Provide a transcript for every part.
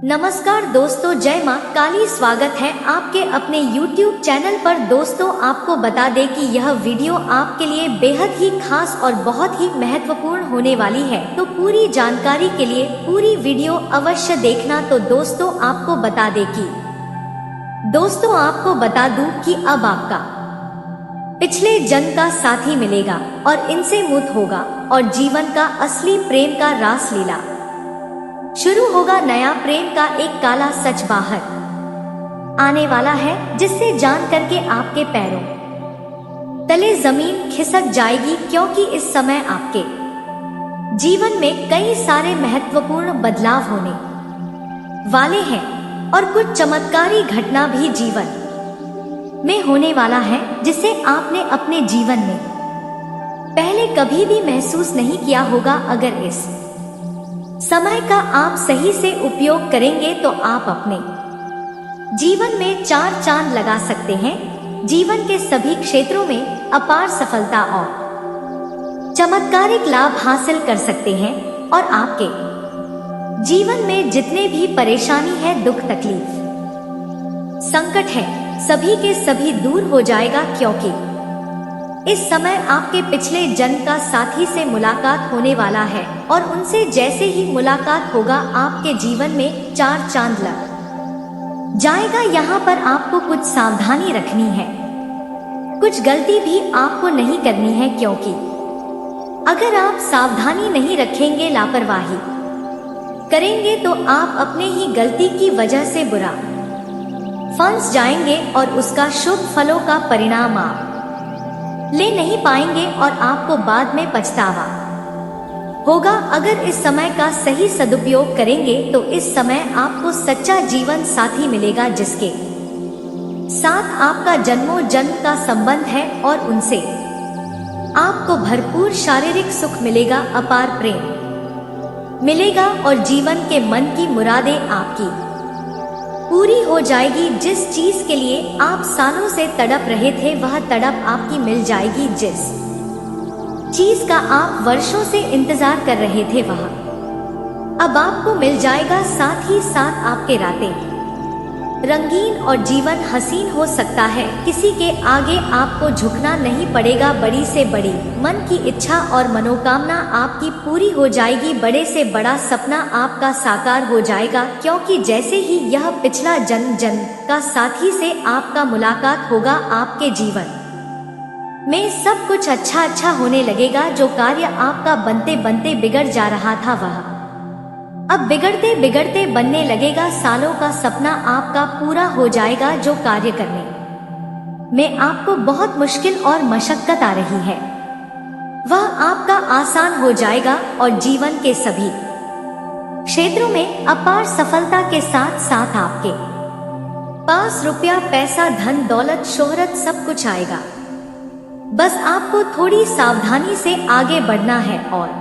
नमस्कार दोस्तों, जय मां काली। स्वागत है आपके अपने YouTube चैनल पर। दोस्तों, आपको बता दें कि यह वीडियो आपके लिए बेहद ही खास और बहुत ही महत्वपूर्ण होने वाली है, तो पूरी जानकारी के लिए पूरी वीडियो अवश्य देखना। तो दोस्तों, आपको बता दूं कि अब आपका पिछले जन्म का साथी मिलेगा और इनसे मुक्त होगा और जीवन का असली प्रेम का रास लीला शुरू होगा। नया प्रेम का एक काला सच बाहर आने वाला है, जिससे जान करके आपके पैरों तले जमीन खिसक जाएगी, क्योंकि इस समय आपके जीवन में कई सारे महत्वपूर्ण बदलाव होने वाले हैं और कुछ चमत्कारी घटना भी जीवन में होने वाला है, जिसे आपने अपने जीवन में पहले कभी भी महसूस नहीं किया होगा। अगर इस समय का आप सही से उपयोग करेंगे तो आप अपने जीवन में चार चांद लगा सकते हैं। जीवन के सभी क्षेत्रों में अपार सफलता और चमत्कारिक लाभ हासिल कर सकते हैं और आपके जीवन में जितने भी परेशानी है, दुख, तकलीफ, संकट है, सभी के सभी दूर हो जाएगा, क्योंकि इस समय आपके पिछले जन्म का साथी से मुलाकात होने वाला है और उनसे जैसे ही मुलाकात होगा, आपके जीवन में चार चांद लग जाएगा। यहाँ पर आपको कुछ सावधानी रखनी है, कुछ गलती भी आपको नहीं करनी है, क्योंकि अगर आप सावधानी नहीं रखेंगे, लापरवाही करेंगे, तो आप अपने ही गलती की वजह से बुरा फंस जाएंगे और उसका शुभ फलों का परिणाम आप ले नहीं पाएंगे और आपको बाद में पछतावा होगा। अगर इस समय का सही सदुपयोग करेंगे तो इस समय आपको सच्चा जीवन साथी मिलेगा, जिसके साथ आपका जन्मों जन्म का संबंध है और उनसे आपको भरपूर शारीरिक सुख मिलेगा, अपार प्रेम मिलेगा और जीवन के मन की मुरादें आपकी पूरी हो जाएगी। जिस चीज के लिए आप सालों से तड़प रहे थे, वह तड़प आपकी मिल जाएगी। जिस चीज का आप वर्षों से इंतजार कर रहे थे, वह अब आपको मिल जाएगा। साथ ही साथ आपके रातें रंगीन और जीवन हसीन हो सकता है। किसी के आगे आपको झुकना नहीं पड़ेगा। बड़ी से बड़ी मन की इच्छा और मनोकामना आपकी पूरी हो जाएगी। बड़े से बड़ा सपना आपका साकार हो जाएगा, क्योंकि जैसे ही यह पिछला जन्म का साथी से आपका मुलाकात होगा, आपके जीवन में सब कुछ अच्छा होने लगेगा। जो कार्य आपका बनते बनते बिगड़ जा रहा था, वह अब बिगड़ते बिगड़ते बनने लगेगा। सालों का सपना आपका पूरा हो जाएगा। जो कार्य करने में आपको बहुत मुश्किल और मशक्कत आ रही है, वह आपका आसान हो जाएगा और जीवन के सभी क्षेत्रों में अपार सफलता के साथ साथ आपके पास रुपया, पैसा, धन, दौलत, शोहरत सब कुछ आएगा। बस आपको थोड़ी सावधानी से आगे बढ़ना है और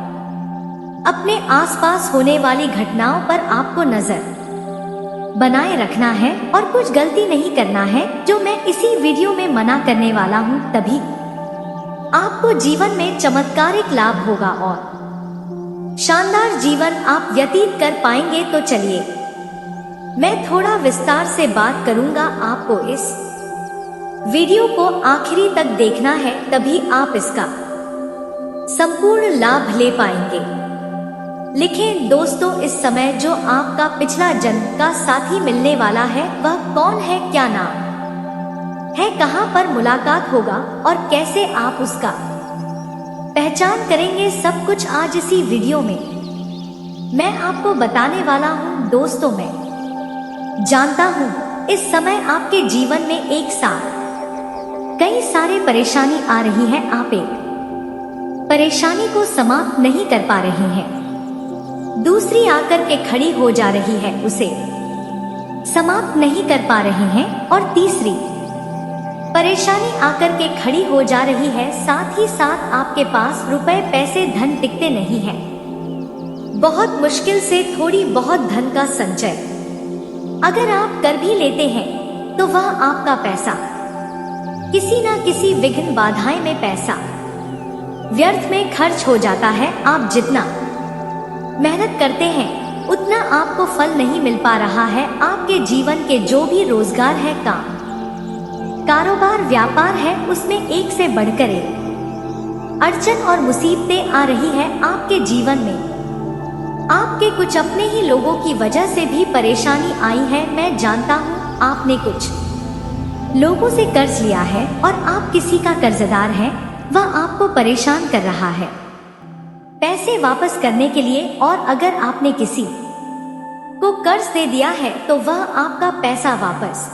अपने आसपास होने वाली घटनाओं पर आपको नजर बनाए रखना है और कुछ गलती नहीं करना है, जो मैं इसी वीडियो में मना करने वाला हूँ। तभी आपको जीवन में चमत्कारिक लाभ होगा और शानदार जीवन आप व्यतीत कर पाएंगे। तो चलिए, मैं थोड़ा विस्तार से बात करूंगा। आपको इस वीडियो को आखिरी तक देखना है, तभी आप इसका संपूर्ण लाभ ले पाएंगे। लिखें दोस्तों, इस समय जो आपका पिछला जन्म का साथी मिलने वाला है, वह कौन है, क्या नाम है, कहां पर मुलाकात होगा और कैसे आप उसका पहचान करेंगे, सब कुछ आज इसी वीडियो में मैं आपको बताने वाला हूं। दोस्तों, मैं जानता हूं इस समय आपके जीवन में एक साथ कई सारे परेशानी आ रही है। आप एक परेशानी को समाप्त नहीं कर पा रहे हैं, दूसरी आकर के खड़ी हो जा रही है, उसे समाप्त नहीं कर पा रहे हैं, और तीसरी परेशानी आकर के खड़ी हो जा रही है। साथ ही साथ आपके पास रुपए, पैसे, धन टिकते नहीं है। बहुत मुश्किल से थोड़ी बहुत धन का संचय अगर आप कर भी लेते हैं, तो वह आपका पैसा किसी ना किसी विघ्न बाधाएं में पैसा व्यर्थ में खर्च हो जाता है। आप जितना मेहनत करते हैं, उतना आपको फल नहीं मिल पा रहा है। आपके जीवन के जो भी रोजगार है, काम, कारोबार, व्यापार है, उसमें एक से बढ़कर एक अड़चन और मुसीबतें आ रही है आपके जीवन में। आपके कुछ अपने ही लोगों की वजह से भी परेशानी आई है। मैं जानता हूँ आपने कुछ लोगों से कर्ज लिया है और आप किसी का कर्जदार हैं। वह आपको परेशान कर रहा है पैसे वापस करने के लिए, और अगर आपने किसी को कर्ज दे दिया है तो वह आपका पैसा वापस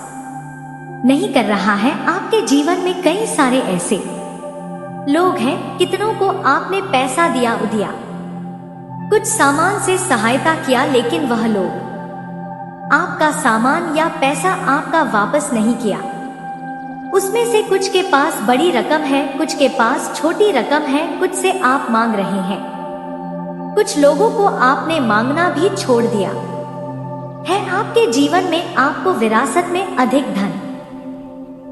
नहीं कर रहा है। आपके जीवन में कई सारे ऐसे लोग हैं, कितनों को आपने पैसा दिया, कुछ सामान से सहायता किया, लेकिन वह लोग आपका सामान या पैसा आपका वापस नहीं किया। उसमें से कुछ के पास बड़ी रकम है, कुछ के पास छोटी रकम है, कुछ से आप मांग रहे हैं, कुछ लोगों को आपने मांगना भी छोड़ दिया है। आपके जीवन में आपको विरासत में अधिक धन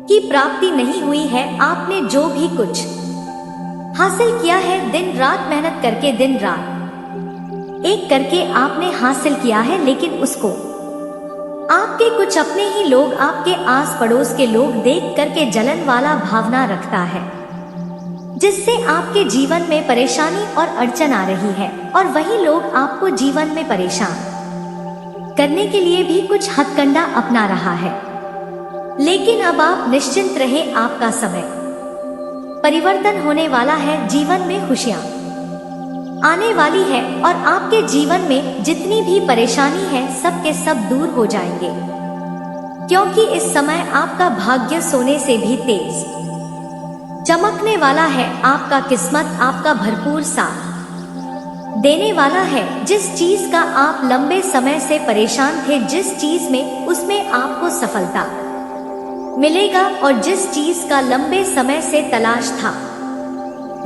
की प्राप्ति नहीं हुई है। आपने जो भी कुछ हासिल किया है, दिन रात मेहनत करके, दिन रात एक करके आपने हासिल किया है, लेकिन उसको आपके कुछ अपने ही लोग, आपके आस पड़ोस के लोग देख करके जलन वाला भावना रखता है, जिससे आपके जीवन में परेशानी और अड़चन आ रही है। और वही लोग आपको जीवन में परेशान करने के लिए भी कुछ हथकंडा अपना रहा है। लेकिन अब आप निश्चिंत रहे, आपका समय परिवर्तन होने वाला है। जीवन में खुशियां आने वाली है और आपके जीवन में जितनी भी परेशानी है, सब के सब दूर हो जाएंगे, क्योंकि इस समय आपका भाग्य सोने से भी तेज चमकने वाला है। आपका किस्मत आपका भरपूर साथ देने वाला है। जिस चीज का आप लंबे समय से परेशान थे, जिस चीज में, उसमें आपको सफलता मिलेगा। और जिस चीज का लंबे समय से तलाश था,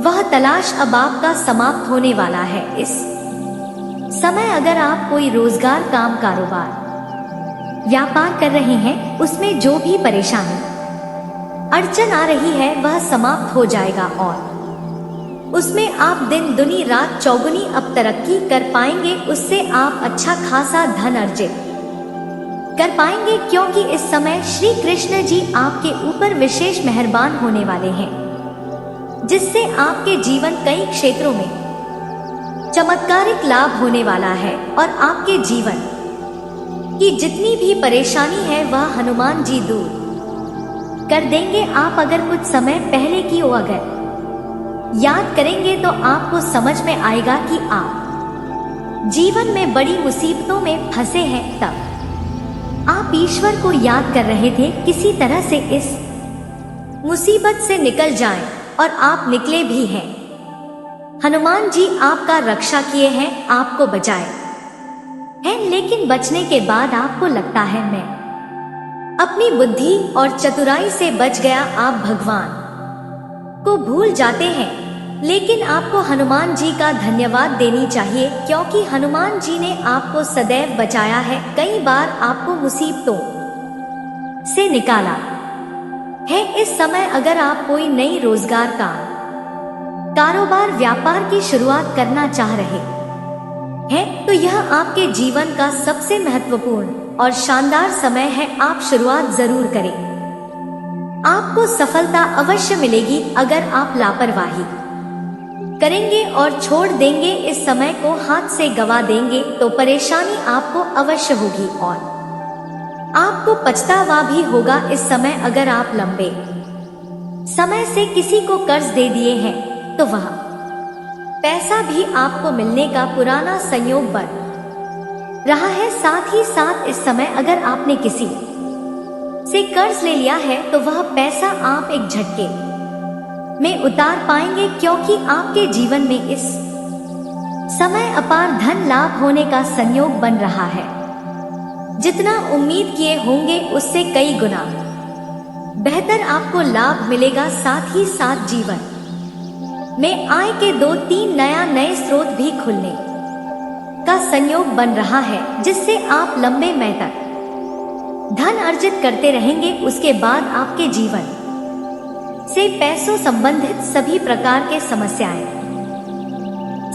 वह तलाश अब आपका समाप्त होने वाला है। इस समय अगर आप कोई रोजगार, काम, कारोबार, व्यापार कर रहे हैं, उसमें जो भी परेशानी, अड़चन आ रही है, वह समाप्त हो जाएगा और उसमें आप दिन दुनी रात चौगुनी अब तरक्की कर पाएंगे। उससे आप अच्छा खासा धन अर्जित कर पाएंगे, क्योंकि इस समय श्री कृष्ण जी आपके ऊपर विशेष मेहरबान होने वाले हैं, जिससे आपके जीवन कई क्षेत्रों में चमत्कारिक लाभ होने वाला है। और आपके जीवन की जितनी भी परेशानी है, वह हनुमान जी दूर कर देंगे। आप अगर कुछ समय पहले की हो अगर याद करेंगे तो आपको समझ में आएगा कि आप जीवन में बड़ी मुसीबतों में फंसे हैं। तब आप ईश्वर को याद कर रहे थे, किसी तरह से इस मुसीबत से निकल जाएं, और आप निकले भी हैं। हनुमान जी आपका रक्षा किए हैं, आपको बचाए हैं, लेकिन बचने के बाद आपको लगता है मैं अपनी बुद्धि और चतुराई से बच गया। आप भगवान को भूल जाते हैं, लेकिन आपको हनुमान जी का धन्यवाद देनी चाहिए, क्योंकि हनुमान जी ने आपको सदैव बचाया है। कई बार आपको मुसीबतों से निकाला है। इस समय अगर आप कोई नई रोजगार, काम, कारोबार, व्यापार की शुरुआत करना चाह रहे हैं, तो यह आपके जीवन का सबसे महत्वपूर्ण और शानदार समय है। आप शुरुआत जरूर करें, आपको सफलता अवश्य मिलेगी। अगर आप लापरवाही करेंगे और छोड़ देंगे, इस समय को हाथ से गवा देंगे, तो परेशानी आपको अवश्य होगी और आपको पछतावा भी होगा। इस समय अगर आप लंबे समय से किसी को कर्ज दे दिए हैं, तो वह पैसा भी आपको मिलने का पुराना संयोग बन रहा है। साथ ही साथ इस समय अगर आपने किसी से कर्ज ले लिया है, तो वह पैसा आप एक झटके में उतार पाएंगे, क्योंकि आपके जीवन में इस समय अपार धन लाभ होने का संयोग बन रहा है। जितना उम्मीद किए होंगे उससे कई गुना बेहतर आपको लाभ मिलेगा। साथ ही साथ जीवन में आय के 2-3 नए स्रोत भी खुलने का संयोग बन रहा है, जिससे आप लंबे समय तक धन अर्जित करते रहेंगे। उसके बाद आपके जीवन से पैसों संबंधित सभी प्रकार के समस्याएं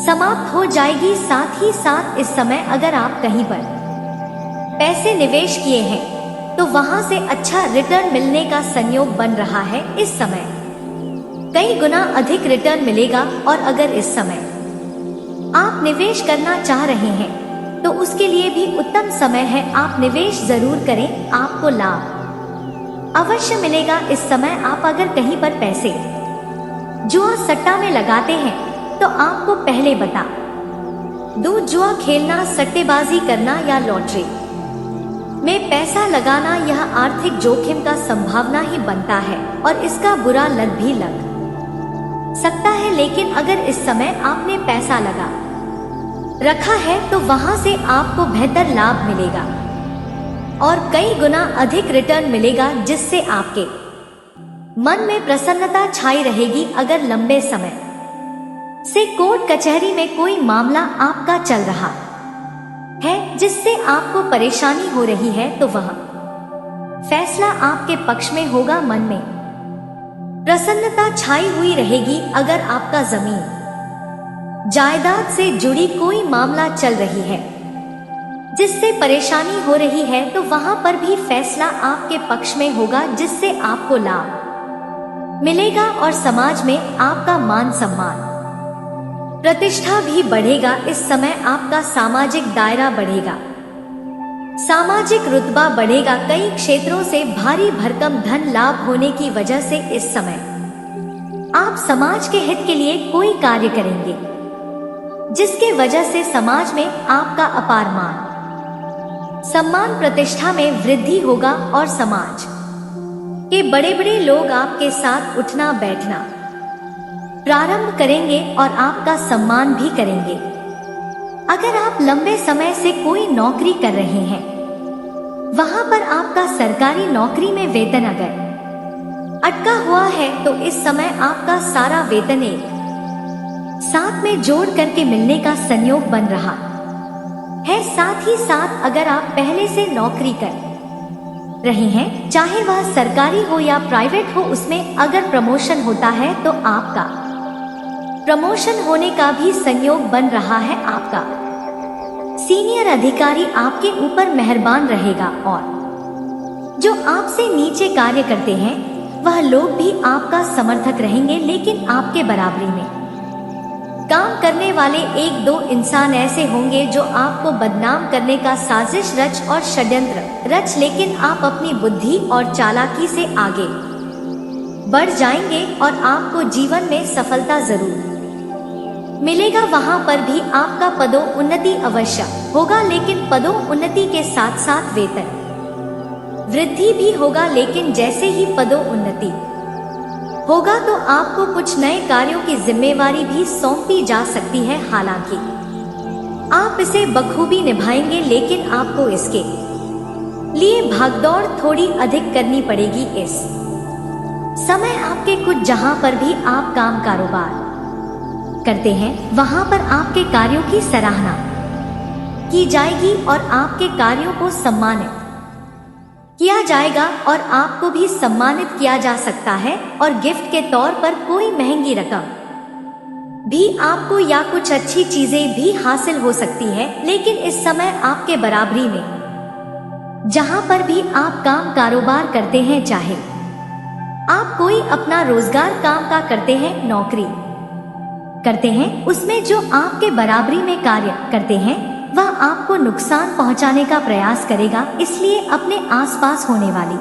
समाप्त हो जाएगी। साथ ही साथ इस समय अगर आप कहीं पर पैसे निवेश किए हैं तो वहां से अच्छा रिटर्न मिलने का संयोग बन रहा है। इस समय कई गुना अधिक रिटर्न मिलेगा और अगर इस समय आप निवेश करना चाह रहे हैं तो उसके लिए भी उत्तम समय है। आप निवेश जरूर करें, आपको लाभ अवश्य मिलेगा। इस समय आप अगर कहीं पर पैसे जुआ सट्टा में लगाते हैं तो आपको पहले बता दूं, जुआ खेलना, सट्टेबाजी करना या लॉटरी में पैसा लगाना यह आर्थिक जोखिम का संभावना ही बनता है और इसका बुरा लत भी लग सकता है। लेकिन अगर इस समय आपने पैसा लगा रखा है तो वहां से आपको बेहतर लाभ मिलेगा और कई गुना अधिक रिटर्न मिलेगा, जिससे आपके मन में प्रसन्नता छाई रहेगी। अगर लंबे समय से कोर्ट कचहरी में कोई मामला आपका चल रहा है जिससे आपको परेशानी हो रही है तो वह फैसला आपके पक्ष में होगा। मन में प्रसन्नता छाई हुई रहेगी। अगर आपका जमीन जायदाद से जुड़ी कोई मामला चल रही है जिससे परेशानी हो रही है तो वहां पर भी फैसला आपके पक्ष में होगा, जिससे आपको लाभ मिलेगा और समाज में आपका मान सम्मान प्रतिष्ठा भी बढ़ेगा। इस समय आपका सामाजिक दायरा बढ़ेगा, सामाजिक रुतबा बढ़ेगा। कई क्षेत्रों से भारी भरकम धन लाभ होने की वजह से इस समय आप समाज के हित के लिए कोई कार्य करेंगे जिसके वजह से समाज में आपका अपार मान सम्मान प्रतिष्ठा में वृद्धि होगा और समाज के बड़े बड़े लोग आपके साथ उठना बैठना प्रारंभ करेंगे और आपका सम्मान भी करेंगे। अगर आप लंबे समय से कोई नौकरी कर रहे हैं, वहां पर आपका सरकारी नौकरी में वेतन अगर अटका हुआ है तो इस समय आपका सारा वेतन एक साथ में जोड़ करके मिलने का संयोग बन रहा है। साथ ही साथ अगर आप पहले से नौकरी कर रहे हैं, चाहे वह सरकारी हो या प्राइवेट हो, उसमें अगर प्रमोशन होता है तो आपका प्रमोशन होने का भी संयोग बन रहा है। आपका सीनियर अधिकारी आपके ऊपर मेहरबान रहेगा और जो आपसे नीचे कार्य करते हैं वह लोग भी आपका समर्थक रहेंगे। लेकिन आपके बराबरी में काम करने वाले एक दो इंसान ऐसे होंगे जो आपको बदनाम करने का साजिश रच और षड्यंत्र रच, लेकिन आप अपनी बुद्धि और चालाकी से आगे बढ़ जाएंगे और आपको जीवन में सफलता जरूर मिलेगा। वहां पर भी आपका पदोन्नति अवश्य होगा, लेकिन पदोन्नति के साथ साथ वेतन वृद्धि भी होगा। लेकिन जैसे ही पदोन्नति होगा तो आपको कुछ नए कार्यों की जिम्मेवारी भी सौंपी जा सकती है। हालांकि आप इसे बखूबी निभाएंगे, लेकिन आपको इसके लिए भागदौड़ थोड़ी अधिक करनी पड़ेगी। इस समय आपके कुछ जहां पर भी आप काम कारोबार करते हैं वहां पर आपके कार्यों की सराहना की जाएगी और आपके कार्यों को सम्मानित किया जाएगा और आपको भी सम्मानित किया जा सकता है और गिफ्ट के तौर पर कोई महंगी रकम भी आपको या कुछ अच्छी चीजें भी हासिल हो सकती है। लेकिन इस समय आपके बराबरी में जहां पर भी आप काम कारोबार करते हैं, चाहे आप कोई अपना रोजगार काम का करते हैं, नौकरी करते हैं, उसमें जो आपके बराबरी में कार्य करते हैं वह आपको नुकसान पहुंचाने का प्रयास करेगा। इसलिए अपने आसपास होने वाली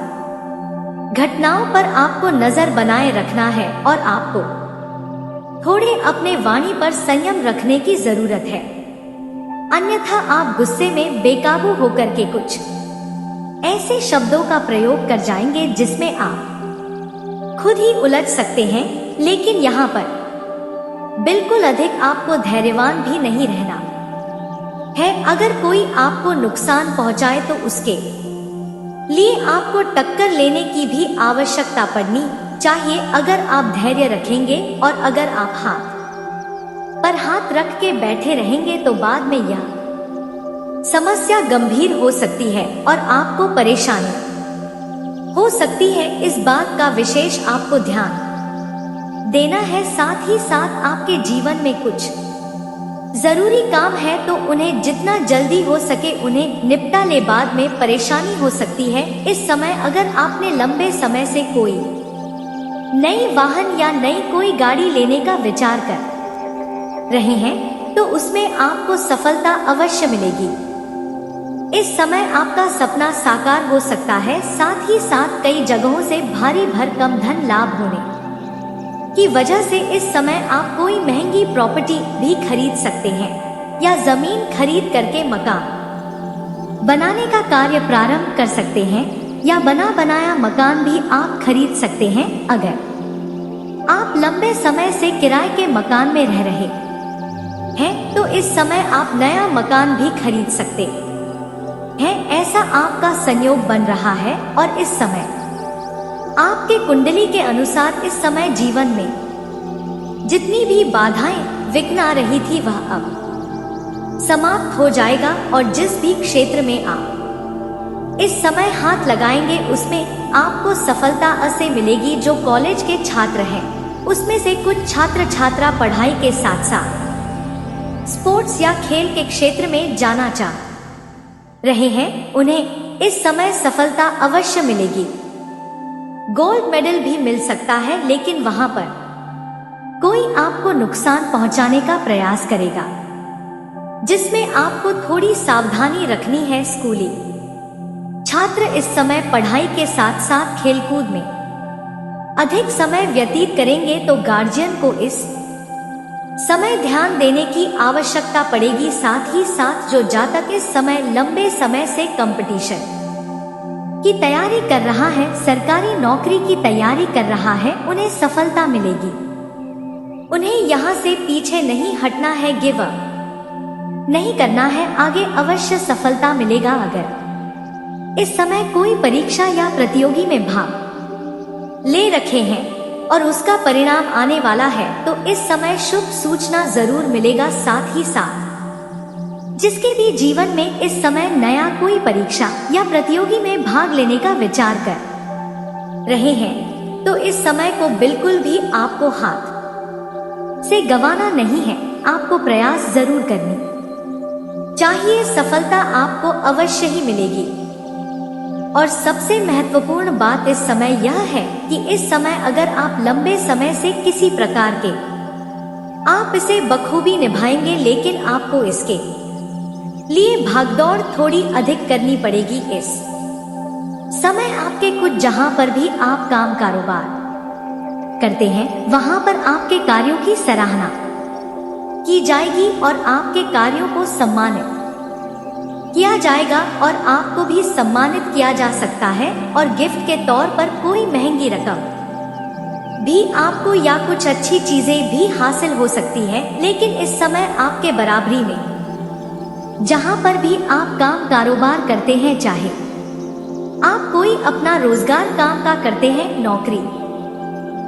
घटनाओं पर आपको नजर बनाए रखना है और आपको थोड़े अपने वाणी पर संयम रखने की जरूरत है, अन्यथा आप गुस्से में बेकाबू होकर के कुछ ऐसे शब्दों का प्रयोग कर जाएंगे जिसमें आप खुद ही उलझ सकते हैं। लेकिन यहाँ पर बिल्कुल अधिक आपको धैर्यवान भी नहीं रहना है। अगर कोई आपको नुकसान पहुंचाए तो उसके लिए आपको टक्कर लेने की भी आवश्यकता पड़नी चाहिए। अगर आप धैर्य रखेंगे और अगर आप हाथ पर हाथ रख के बैठे रहेंगे तो बाद में यह समस्या गंभीर हो सकती है और आपको परेशानी हो सकती है। इस बात का विशेष आपको ध्यान देना है। साथ ही साथ आपके जीवन में कुछ जरूरी काम है तो उन्हें जितना जल्दी हो सके उन्हें निपटा ले, बाद में परेशानी हो सकती है। इस समय अगर आपने लंबे समय से कोई नई वाहन या नई कोई गाड़ी लेने का विचार कर रहे हैं तो उसमें आपको सफलता अवश्य मिलेगी। इस समय आपका सपना साकार हो सकता है। साथ ही साथ कई जगहों से भारी भरकम धन लाभ होने की वजह से इस समय आप कोई महंगी प्रॉपर्टी भी खरीद सकते हैं या जमीन खरीद करके मकान बनाने का कार्य प्रारंभ कर सकते हैं या बना बनाया मकान भी आप खरीद सकते हैं। अगर आप लंबे समय से किराए के मकान में रह रहे हैं तो इस समय आप नया मकान भी खरीद सकते हैं। ऐसा आपका संयोग बन रहा है और इस समय आपके कुंडली के अनुसार इस समय जीवन में जितनी भी बाधाएं विघ्न आ रही थी वह अब समाप्त हो जाएगा और जिस भी क्षेत्र में आप इस समय हाथ लगाएंगे उसमें आपको सफलता अवश्य मिलेगी। जो कॉलेज के छात्र हैं उसमें से कुछ छात्र छात्रा पढ़ाई के साथ साथ स्पोर्ट्स या खेल के क्षेत्र में जाना चाह रहे हैं, उन्हें इस समय सफलता अवश्य मिलेगी। गोल्ड मेडल भी मिल सकता है, लेकिन वहां पर कोई आपको नुकसान पहुंचाने का प्रयास करेगा जिसमें आपको थोड़ी सावधानी रखनी है। स्कूली छात्र इस समय पढ़ाई के साथ साथ खेलकूद में अधिक समय व्यतीत करेंगे तो गार्जियन को इस समय ध्यान देने की आवश्यकता पड़ेगी। साथ ही साथ जो जातक इस समय लंबे समय से कंपटीशन की तैयारी कर रहा है, सरकारी नौकरी की तैयारी कर रहा है, उन्हें सफलता मिलेगी। उन्हें यहाँ से पीछे नहीं हटना है, गिव अप नहीं करना है, आगे अवश्य सफलता मिलेगा। अगर इस समय कोई परीक्षा या प्रतियोगी में भाग ले रखे हैं और उसका परिणाम आने वाला है तो इस समय शुभ सूचना जरूर मिलेगा। साथ ही साथ जिसके भी जीवन में इस समय नया कोई परीक्षा या प्रतियोगी में भाग लेने का विचार कर रहे हैं तो इस समय को बिल्कुल भी आपको हाथ से गंवाना नहीं है, आपको प्रयास जरूर करनी चाहिए। सफलता आपको अवश्य ही मिलेगी। और सबसे महत्वपूर्ण बात इस समय यह है कि इस समय अगर आप लंबे समय से किसी प्रकार के आप इसे बखूबी निभाएंगे, लेकिन आपको इसके लिए भागदौड़ थोड़ी अधिक करनी पड़ेगी। इस समय आपके कुछ जहां पर भी आप काम कारोबार करते हैं वहां पर आपके कार्यों की सराहना की जाएगी और आपके कार्यों को सम्मानित किया जाएगा और आपको भी सम्मानित किया जा सकता है और गिफ्ट के तौर पर कोई महंगी रकम भी आपको या कुछ अच्छी चीजें भी हासिल हो सकती है। लेकिन इस समय आपके बराबरी में जहां पर भी आप काम कारोबार करते हैं, चाहे आप कोई अपना रोजगार काम का करते हैं, नौकरी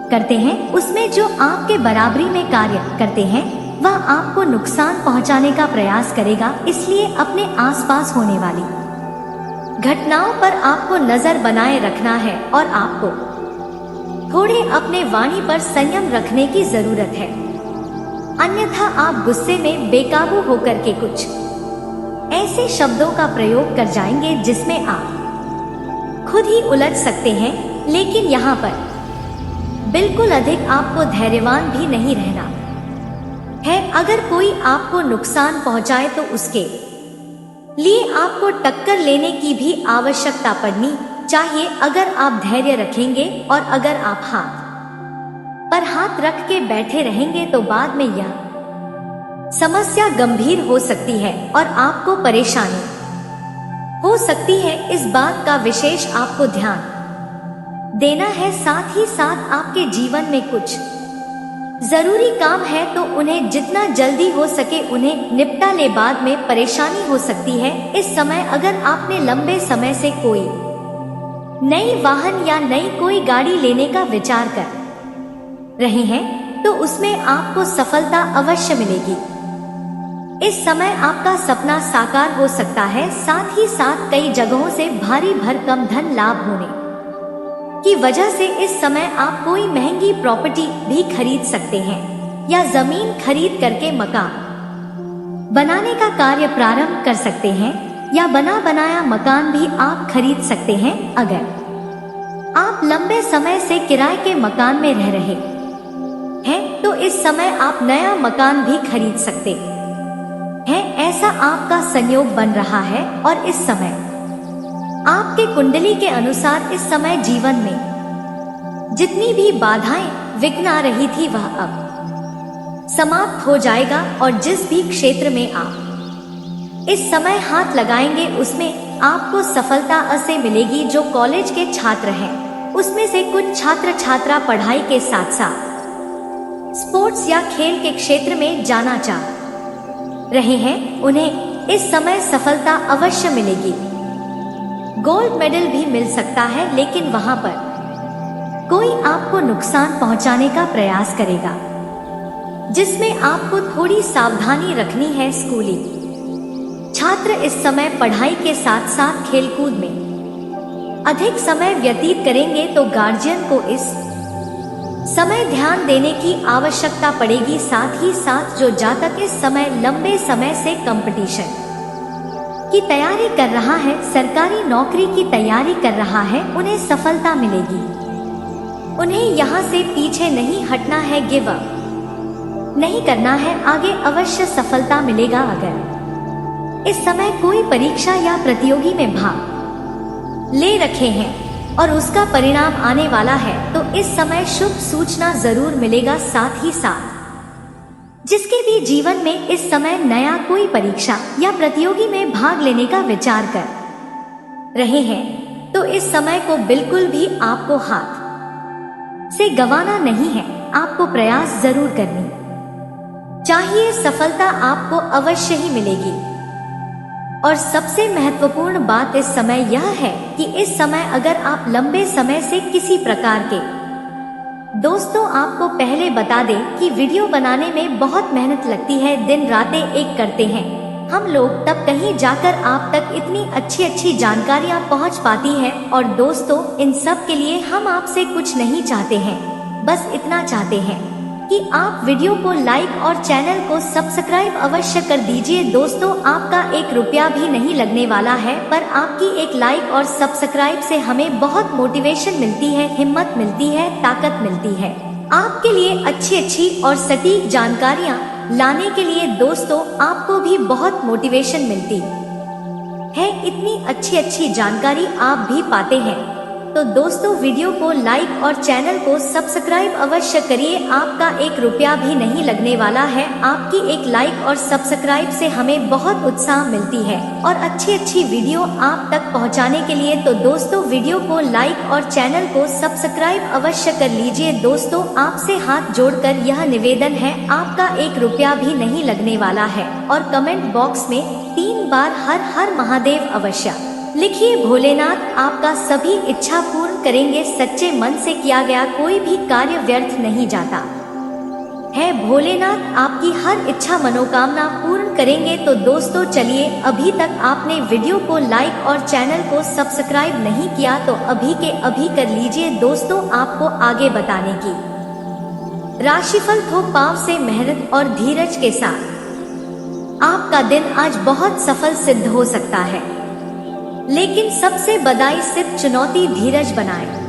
करते हैं, उसमें जो आपके बराबरी में कार्य करते हैं वह आपको नुकसान पहुंचाने का प्रयास करेगा। इसलिए अपने आसपास होने वाली घटनाओं पर आपको नजर बनाए रखना है और आपको थोड़े अपने वाणी पर संयम रखने की जरूरत है, अन्यथा आप गुस्से में बेकाबू होकर के कुछ ऐसे शब्दों का प्रयोग कर जाएंगे जिसमें आप खुद ही उलझ सकते हैं। लेकिन यहाँ पर बिल्कुल अधिक आपको धैर्यवान भी नहीं रहना है। अगर कोई आपको नुकसान पहुंचाए तो उसके लिए आपको टक्कर लेने की भी आवश्यकता पड़नी चाहिए। अगर आप धैर्य रखेंगे और अगर आप हाथ पर हाथ रख के बैठे रहेंगे तो बाद में यह समस्या गंभीर हो सकती है और आपको परेशानी हो सकती है। इस बात का विशेष आपको ध्यान देना है। साथ ही साथ आपके जीवन में कुछ जरूरी काम है तो उन्हें जितना जल्दी हो सके उन्हें निपटा ले, बाद में परेशानी हो सकती है। इस समय अगर आपने लंबे समय से कोई नई वाहन या नई कोई गाड़ी लेने का विचार कर रहे हैं तो उसमें आपको सफलता अवश्य मिलेगी। इस समय आपका सपना साकार हो सकता है। साथ ही साथ कई जगहों से भारी भरकम धन लाभ होने की वजह से इस समय आप कोई महंगी प्रॉपर्टी भी खरीद सकते हैं या जमीन खरीद करके मकान बनाने का कार्य प्रारंभ कर सकते हैं या बना बनाया मकान भी आप खरीद सकते हैं। अगर आप लंबे समय से किराए के मकान में रह रहे हैं तो इस समय आप नया मकान भी खरीद सकते हैं। ऐसा आपका संयोग बन रहा है और इस समय आपके कुंडली के अनुसार इस समय जीवन में जितनी भी बाधाएं विघ्न आ रही थी वह अब समाप्त हो जाएगा और जिस भी क्षेत्र में आप इस समय हाथ लगाएंगे उसमें आपको सफलता असे मिलेगी। जो कॉलेज के छात्र हैं उसमें से कुछ छात्र छात्रा पढ़ाई के साथ साथ स्पोर्ट्स या खेल के क्षेत्र में जाना चाह रहे हैं, उन्हें इस समय सफलता अवश्य मिलेगी। गोल्ड मेडल भी मिल सकता है, लेकिन वहां पर कोई आपको नुकसान पहुंचाने का प्रयास करेगा जिसमें आपको थोड़ी सावधानी रखनी है। स्कूली छात्र इस समय पढ़ाई के साथ साथ खेलकूद में अधिक समय व्यतीत करेंगे तो गार्जियन को इस समय ध्यान देने की आवश्यकता पड़ेगी। साथ ही साथ जो जातक इस समय लंबे समय से कंपटीशन की तैयारी कर रहा है, सरकारी नौकरी की तैयारी कर रहा है, उन्हें सफलता मिलेगी। उन्हें यहाँ से पीछे नहीं हटना है, गिव अप नहीं करना है, आगे अवश्य सफलता मिलेगा। अगर इस समय कोई परीक्षा या प्रतियोगी में भाग ले रखे हैं और उसका परिणाम आने वाला है तो इस समय शुभ सूचना जरूर मिलेगा। साथ ही साथ जिसके भी जीवन में इस समय नया कोई परीक्षा या प्रतियोगी में भाग लेने का विचार कर रहे हैं तो इस समय को बिल्कुल भी आपको हाथ से गंवाना नहीं है, आपको प्रयास जरूर करनी चाहिए। सफलता आपको अवश्य ही मिलेगी। और सबसे महत्वपूर्ण बात इस समय यह है कि इस समय अगर आप लंबे समय से किसी प्रकार के दोस्तों, आपको पहले बता दें कि वीडियो बनाने में बहुत मेहनत लगती है, दिन रातें एक करते हैं हम लोग, तब कहीं जाकर आप तक इतनी अच्छी जानकारियां पहुंच पाती हैं। और दोस्तों, इन सब के लिए हम आपसे कुछ नहीं चाहते हैं, बस इतना चाहते हैं कि आप वीडियो को लाइक और चैनल को सब्सक्राइब अवश्य कर दीजिए। दोस्तों, आपका 1 रुपया भी नहीं लगने वाला है, पर आपकी एक लाइक और सब्सक्राइब से हमें बहुत मोटिवेशन मिलती है, हिम्मत मिलती है, ताकत मिलती है आपके लिए अच्छी और सटीक जानकारियां लाने के लिए। दोस्तों, आपको भी बहुत मोटिवेशन मिलती है, इतनी अच्छी जानकारी आप भी पाते हैं। तो दोस्तों, वीडियो को लाइक और चैनल को सब्सक्राइब अवश्य करिए, आपका 1 रुपया भी नहीं लगने वाला है। आपकी एक लाइक और सब्सक्राइब से हमें बहुत उत्साह मिलती है और अच्छी वीडियो आप तक पहुंचाने के लिए। तो दोस्तों, वीडियो को लाइक और चैनल को सब्सक्राइब अवश्य कर लीजिए। दोस्तों, आपसे हाथ जोड़कर यह निवेदन है, आपका 1 रुपया भी नहीं लगने वाला है और कमेंट बॉक्स में 3 बार हर हर महादेव अवश्य लिखिए। भोलेनाथ आपका सभी इच्छा पूर्ण करेंगे। सच्चे मन से किया गया कोई भी कार्य व्यर्थ नहीं जाता है, भोलेनाथ आपकी हर इच्छा मनोकामना पूर्ण करेंगे। तो दोस्तों, चलिए, अभी तक आपने वीडियो को लाइक और चैनल को सब्सक्राइब नहीं किया तो अभी के अभी कर लीजिए। दोस्तों, आपको आगे बताने की राशिफल थोक पाव से मेहनत और धीरज के साथ आपका दिन आज बहुत सफल सिद्ध हो सकता है, लेकिन सबसे बड़ी सिर्फ चुनौती धीरज बनाए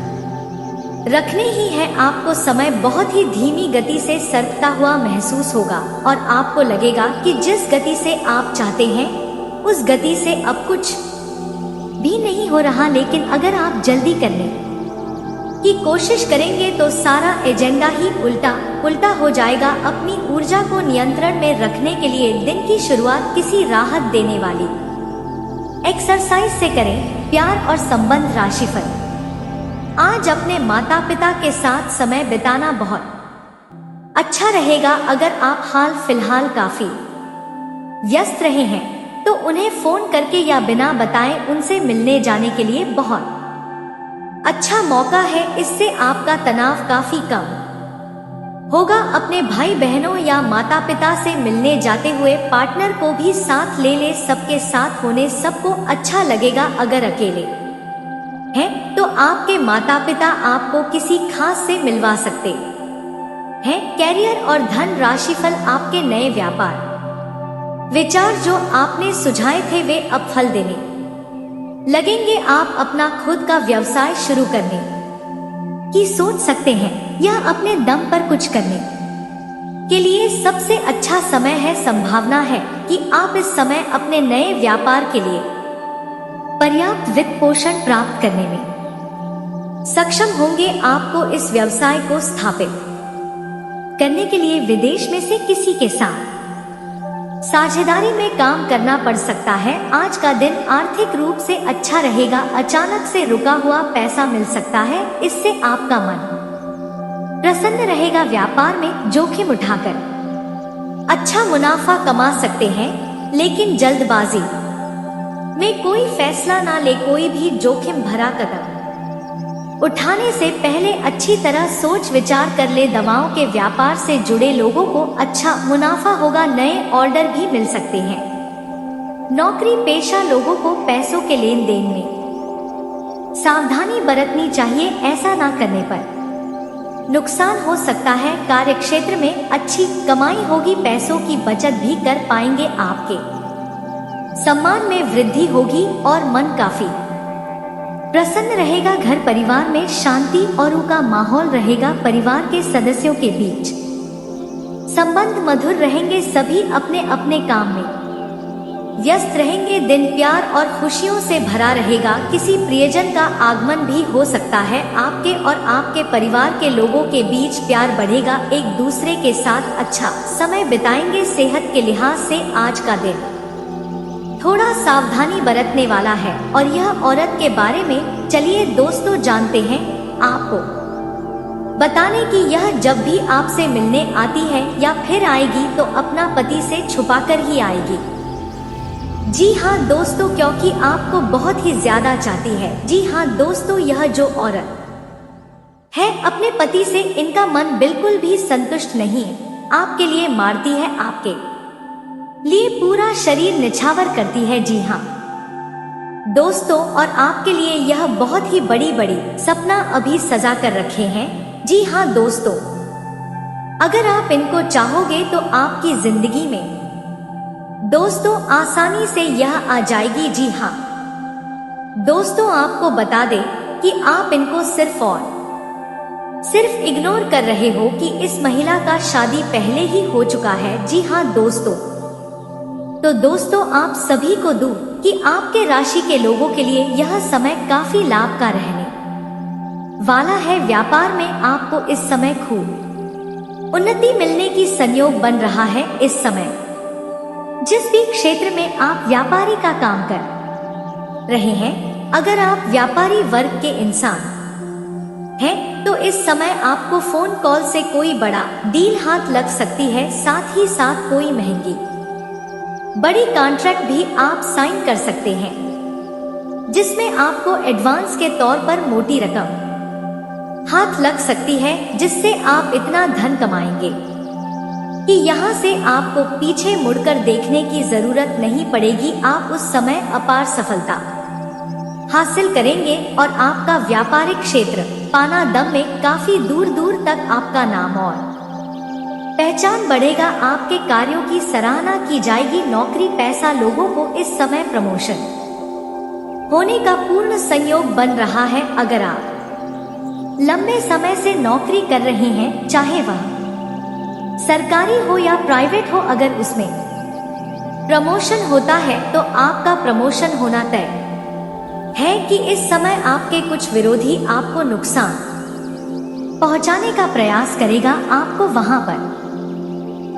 रखने ही है। आपको समय बहुत ही धीमी गति से सरकता हुआ महसूस होगा और आपको लगेगा कि जिस गति से आप चाहते हैं उस गति से अब कुछ भी नहीं हो रहा, लेकिन अगर आप जल्दी करने की कोशिश करेंगे तो सारा एजेंडा ही उल्टा हो जाएगा। अपनी ऊर्जा को नियंत्रण में रखने के लिए दिन की शुरुआत किसी राहत देने वाली एक्सरसाइज से करें। प्यार और संबंध राशिफल, आज अपने माता पिता के साथ समय बिताना बहुत अच्छा रहेगा। अगर आप हाल फिलहाल काफी व्यस्त रहे हैं तो उन्हें फोन करके या बिना बताए उनसे मिलने जाने के लिए बहुत अच्छा मौका है, इससे आपका तनाव काफी कम होगा। अपने भाई बहनों या माता पिता से मिलने जाते हुए पार्टनर को भी साथ ले सबके साथ होने सबको अच्छा लगेगा। अगर अकेले हैं तो आपके माता पिता आपको किसी खास से मिलवा सकते हैं। कैरियर और धन राशिफल, आपके नए व्यापार विचार जो आपने सुझाए थे वे अब फल देने लगेंगे। आप अपना खुद का व्यवसाय शुरू करने की सोच सकते हैं। यह अपने दम पर कुछ करने के लिए सबसे अच्छा समय है। संभावना है कि आप इस समय अपने नए व्यापार के लिए पर्याप्त वित्त पोषण प्राप्त करने में सक्षम होंगे। आपको इस व्यवसाय को स्थापित करने के लिए विदेश में से किसी के साथ साझेदारी में काम करना पड़ सकता है। आज का दिन आर्थिक रूप से अच्छा रहेगा। अचानक से रुका हुआ पैसा मिल सकता है, इससे आपका मन प्रसन्न रहेगा। व्यापार में जोखिम उठाकर अच्छा मुनाफा कमा सकते हैं, लेकिन जल्दबाजी में कोई फैसला ना ले। कोई भी जोखिम भरा कदम उठाने से पहले अच्छी तरह सोच विचार कर ले। दवाओं के व्यापार से जुड़े लोगों को अच्छा मुनाफा होगा। नए ऑर्डर भी मिल सकते हैं। नौकरी पेशा लोगों को पैसों के लेन देन में सावधानी बरतनी चाहिए। ऐसा ना करने पर नुकसान हो सकता है। कार्य क्षेत्र में अच्छी कमाई होगी। पैसों की बचत भी कर पाएंगे। आपके सम्मान में वृद्धि होगी और मन काफी प्रसन्न रहेगा। घर परिवार में शांति और का माहौल रहेगा। परिवार के सदस्यों के बीच संबंध मधुर रहेंगे। सभी अपने अपने काम में व्यस्त रहेंगे। दिन प्यार और खुशियों से भरा रहेगा। किसी प्रियजन का आगमन भी हो सकता है। आपके और आपके परिवार के लोगों के बीच प्यार बढ़ेगा। एक दूसरे के साथ अच्छा समय बिताएंगे। सेहत के लिहाज से आज का दिन थोड़ा सावधानी बरतने वाला है। और यह औरत के बारे में चलिए दोस्तों जानते हैं। आपको बताने की यह जब भी आपसे मिलने आती है या फिर आएगी तो अपना पति से छुपाकर ही आएगी। जी हाँ दोस्तों, क्योंकि आपको बहुत ही ज्यादा चाहती है। जी हाँ दोस्तों, यह जो औरत है अपने पति से इनका मन बिल्कुल भी संतुष्ट नहीं है। आपके लिए मारती है, आपके लिए पूरा शरीर निछावर करती है। जी हाँ दोस्तों, और आपके लिए यह बहुत ही बड़ी बड़ी सपना अभी सजा कर रखे हैं। जी हाँ दोस्तों, अगर आप इनको चाहोगे तो आपकी जिंदगी में दोस्तों आसानी से यह आ जाएगी। जी हाँ दोस्तों, आपको बता दें कि आप इनको सिर्फ इग्नोर कर रहे हो कि इस महिला का शादी पहले ही हो चुका है। जी हाँ दोस्तों, तो दोस्तों आप सभी को दूं कि आपके राशि के लोगों के लिए यह समय काफी लाभ का रहने वाला है। व्यापार में आपको इस समय खूब उन्नति मिलने की संयोग बन रहा है। इस समय जिस भी क्षेत्र में आप व्यापारी का काम कर रहे हैं, अगर आप व्यापारी वर्ग के इंसान हैं तो इस समय आपको फोन कॉल से कोई बड़ा डील हाथ लग सकती है। साथ ही साथ कोई महंगी बड़ी कॉन्ट्रैक्ट भी आप साइन कर सकते हैं, जिसमें आपको एडवांस के तौर पर मोटी रकम हाथ लग सकती है, जिससे आप इतना धन कमाएंगे कि यहाँ से आपको पीछे मुड़कर देखने की जरूरत नहीं पड़ेगी। आप उस समय अपार सफलता हासिल करेंगे और आपका व्यापारिक क्षेत्र पाना दम में काफी दूर दूर तक आपका नाम और पहचान बढ़ेगा। आपके कार्यों की सराहना की जाएगी। नौकरी पैसा लोगों को इस समय प्रमोशन होने का पूर्ण संयोग बन रहा है। अगर आप लंबे समय से नौकरी कर रहे हैं, चाहे वह सरकारी हो या प्राइवेट हो, अगर उसमें प्रमोशन होता है तो आपका प्रमोशन होना तय है कि इस समय आपके कुछ विरोधी आपको नुकसान पहुंचाने का प्रयास करेगा। आपको वहां पर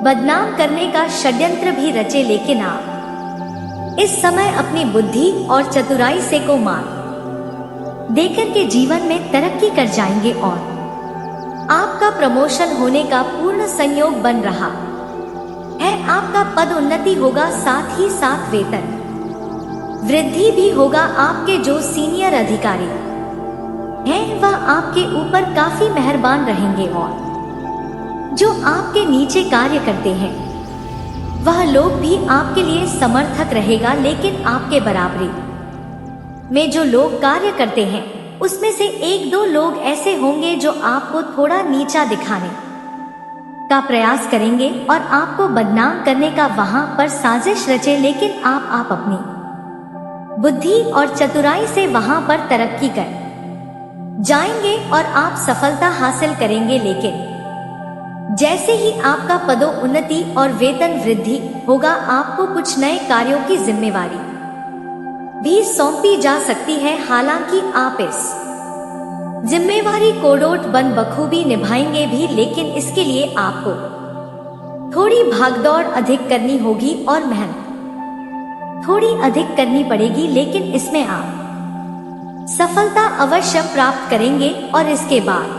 बदनाम करने का षड्यंत्र भी रचे, लेकिन आप इस समय अपनी बुद्धि और चतुराई से को मार देकर के जीवन में तरक्की कर जाएंगे और आपका प्रमोशन होने का पूर्ण संयोग बन रहा है। आपका पद उन्नति होगा, साथ ही साथ वेतन वृद्धि भी होगा। आपके जो सीनियर अधिकारी हैं वह आपके ऊपर काफी मेहरबान रहेंगे और जो आपके नीचे कार्य करते हैं वह लोग भी आपके लिए समर्थक रहेगा। लेकिन आपके बराबरी में जो लोग कार्य करते हैं उसमें से एक दो लोग ऐसे होंगे जो आपको थोड़ा नीचा दिखाने का प्रयास करेंगे और आपको बदनाम करने का वहां पर साजिश रचे, लेकिन आप अपनी बुद्धि और चतुराई से वहां पर तरक्की कर जाएंगे और आप सफलता हासिल करेंगे। लेकिन जैसे ही आपका पदोन्नति और वेतन वृद्धि होगा, आपको कुछ नए कार्यों की जिम्मेवारी भी सौंपी जा सकती है। हालांकि आप इस जिम्मेवारी को बन बखूबी निभाएंगे भी, लेकिन इसके लिए आपको थोड़ी भागदौड़ अधिक करनी होगी और मेहनत थोड़ी अधिक करनी पड़ेगी, लेकिन इसमें आप सफलता अवश्य प्राप्त करेंगे और इसके बाद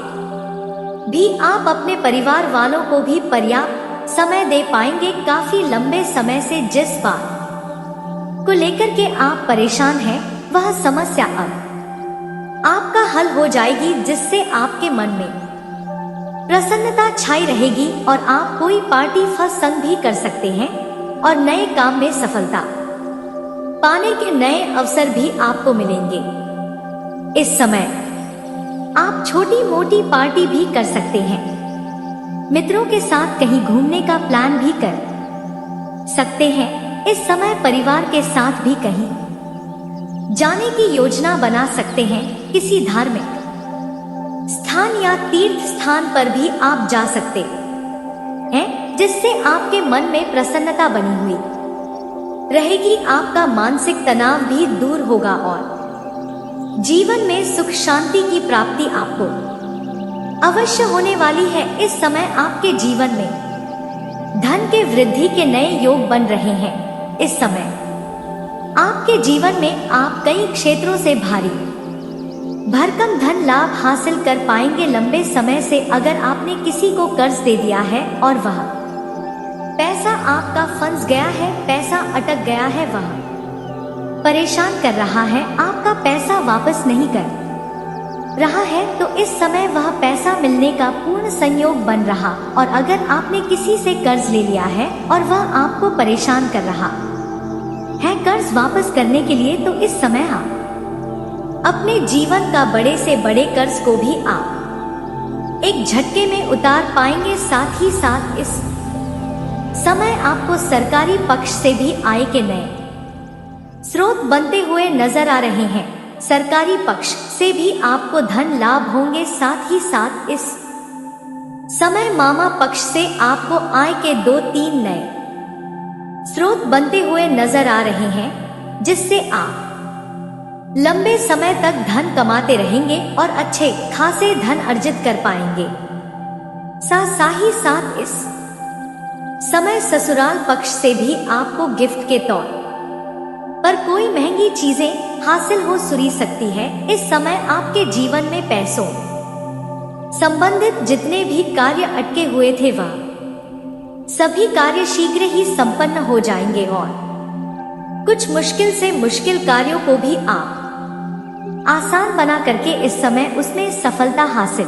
भी आप अपने परिवार वालों को भी पर्याप्त समय दे पाएंगे। काफी लंबे समय से जिस बात को लेकर के आप परेशान हैं, वह समस्या अब आपका हल हो जाएगी, जिससे आपके मन में प्रसन्नता छाई रहेगी और आप कोई पार्टी फंक्शन भी कर सकते हैं और नए काम में सफलता पाने के नए अवसर भी आपको मिलेंगे। इस समय आप छोटी मोटी पार्टी भी कर सकते हैं, मित्रों के साथ कहीं घूमने का प्लान भी कर सकते हैं। इस समय परिवार के साथ भी कहीं जाने की योजना बना सकते हैं। किसी धार्मिक स्थान या तीर्थ स्थान पर भी आप जा सकते हैं, जिससे आपके मन में प्रसन्नता बनी हुई रहेगी। आपका मानसिक तनाव भी दूर होगा और जीवन में सुख शांति की प्राप्ति आपको अवश्य होने वाली है। इस समय आपके जीवन में धन के वृद्धि के नए योग बन रहे हैं। इस समय आपके जीवन में आप कई क्षेत्रों से भारी भरकम धन लाभ हासिल कर पाएंगे। लंबे समय से अगर आपने किसी को कर्ज दे दिया है और वह पैसा आपका फंस गया है, पैसा अटक गया है, वह परेशान कर रहा है, आपका पैसा वापस नहीं कर रहा है, तो इस समय वह पैसा मिलने का पूर्ण संयोग बन रहा। और अगर आपने किसी से कर्ज ले लिया है और वह आपको परेशान कर रहा है कर्ज वापस करने के लिए, तो इस समय आप अपने जीवन का बड़े से बड़े कर्ज को भी आप एक झटके में उतार पाएंगे। साथ ही साथ इस समय आपको सरकारी पक्ष से भी आय के नए स्रोत बनते हुए नजर आ रहे हैं। सरकारी पक्ष से भी आपको धन लाभ होंगे। साथ ही साथ इस समय मामा पक्ष से आपको आय के 2-3 नए स्रोत बनते हुए नजर आ रहे हैं, जिससे आप लंबे समय तक धन कमाते रहेंगे और अच्छे खासे धन अर्जित कर पाएंगे। साथ ही साथ इस समय ससुराल पक्ष से भी आपको गिफ्ट के तौर पर कोई महंगी चीजें हासिल हो सकती है। इस समय आपके जीवन में पैसों संबंधित जितने भी कार्य अटके हुए थे, वह सभी कार्य शीघ्र ही संपन्न हो जाएंगे और कुछ मुश्किल से मुश्किल कार्यों को भी आप आसान बना करके इस समय उसमें सफलता हासिल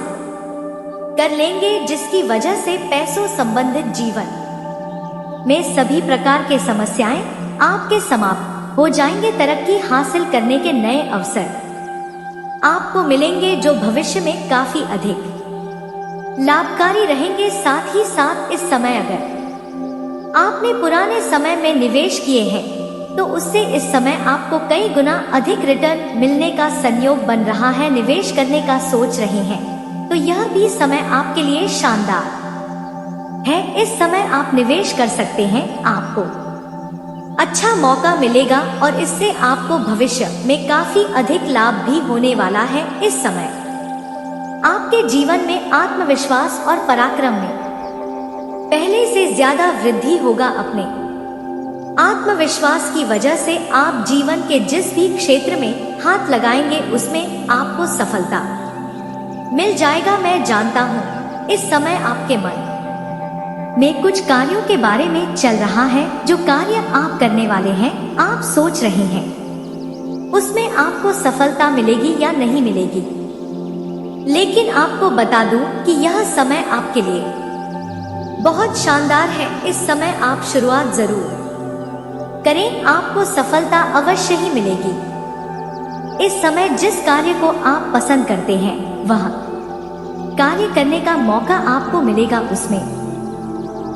कर लेंगे, जिसकी वजह से पैसों संबंधित जीवन में सभी प्रकार के समस्याएं आपके समाप्त हो जाएंगे। तरक्की हासिल करने के नए अवसर आपको मिलेंगे, जो भविष्य में काफी अधिक लाभकारी रहेंगे। साथ ही साथ इस समय अगर आपने पुराने समय में निवेश किए हैं, तो उससे इस समय आपको कई गुना अधिक रिटर्न मिलने का संयोग बन रहा है। निवेश करने का सोच रहे हैं, तो यह भी समय आपके लिए शानदार है। इस समय आप निवेश कर सकते हैं, आपको अच्छा मौका मिलेगा और इससे आपको भविष्य में काफी अधिक लाभ भी होने वाला है। इस समय आपके जीवन में आत्मविश्वास और पराक्रम में पहले से ज्यादा वृद्धि होगा। अपने आत्मविश्वास की वजह से आप जीवन के जिस भी क्षेत्र में हाथ लगाएंगे, उसमें आपको सफलता मिल जाएगा। मैं जानता हूँ इस समय आपके मन में कुछ कार्यों के बारे में चल रहा है, जो कार्य आप करने वाले हैं, आप सोच रहे हैं उसमें आपको सफलता मिलेगी या नहीं मिलेगी। लेकिन आपको बता दूं कि यह समय आपके लिए बहुत शानदार है। इस समय आप शुरुआत जरूर करें, आपको सफलता अवश्य ही मिलेगी। इस समय जिस कार्य को आप पसंद करते हैं, वह कार्य करने का मौका आपको मिलेगा। उसमें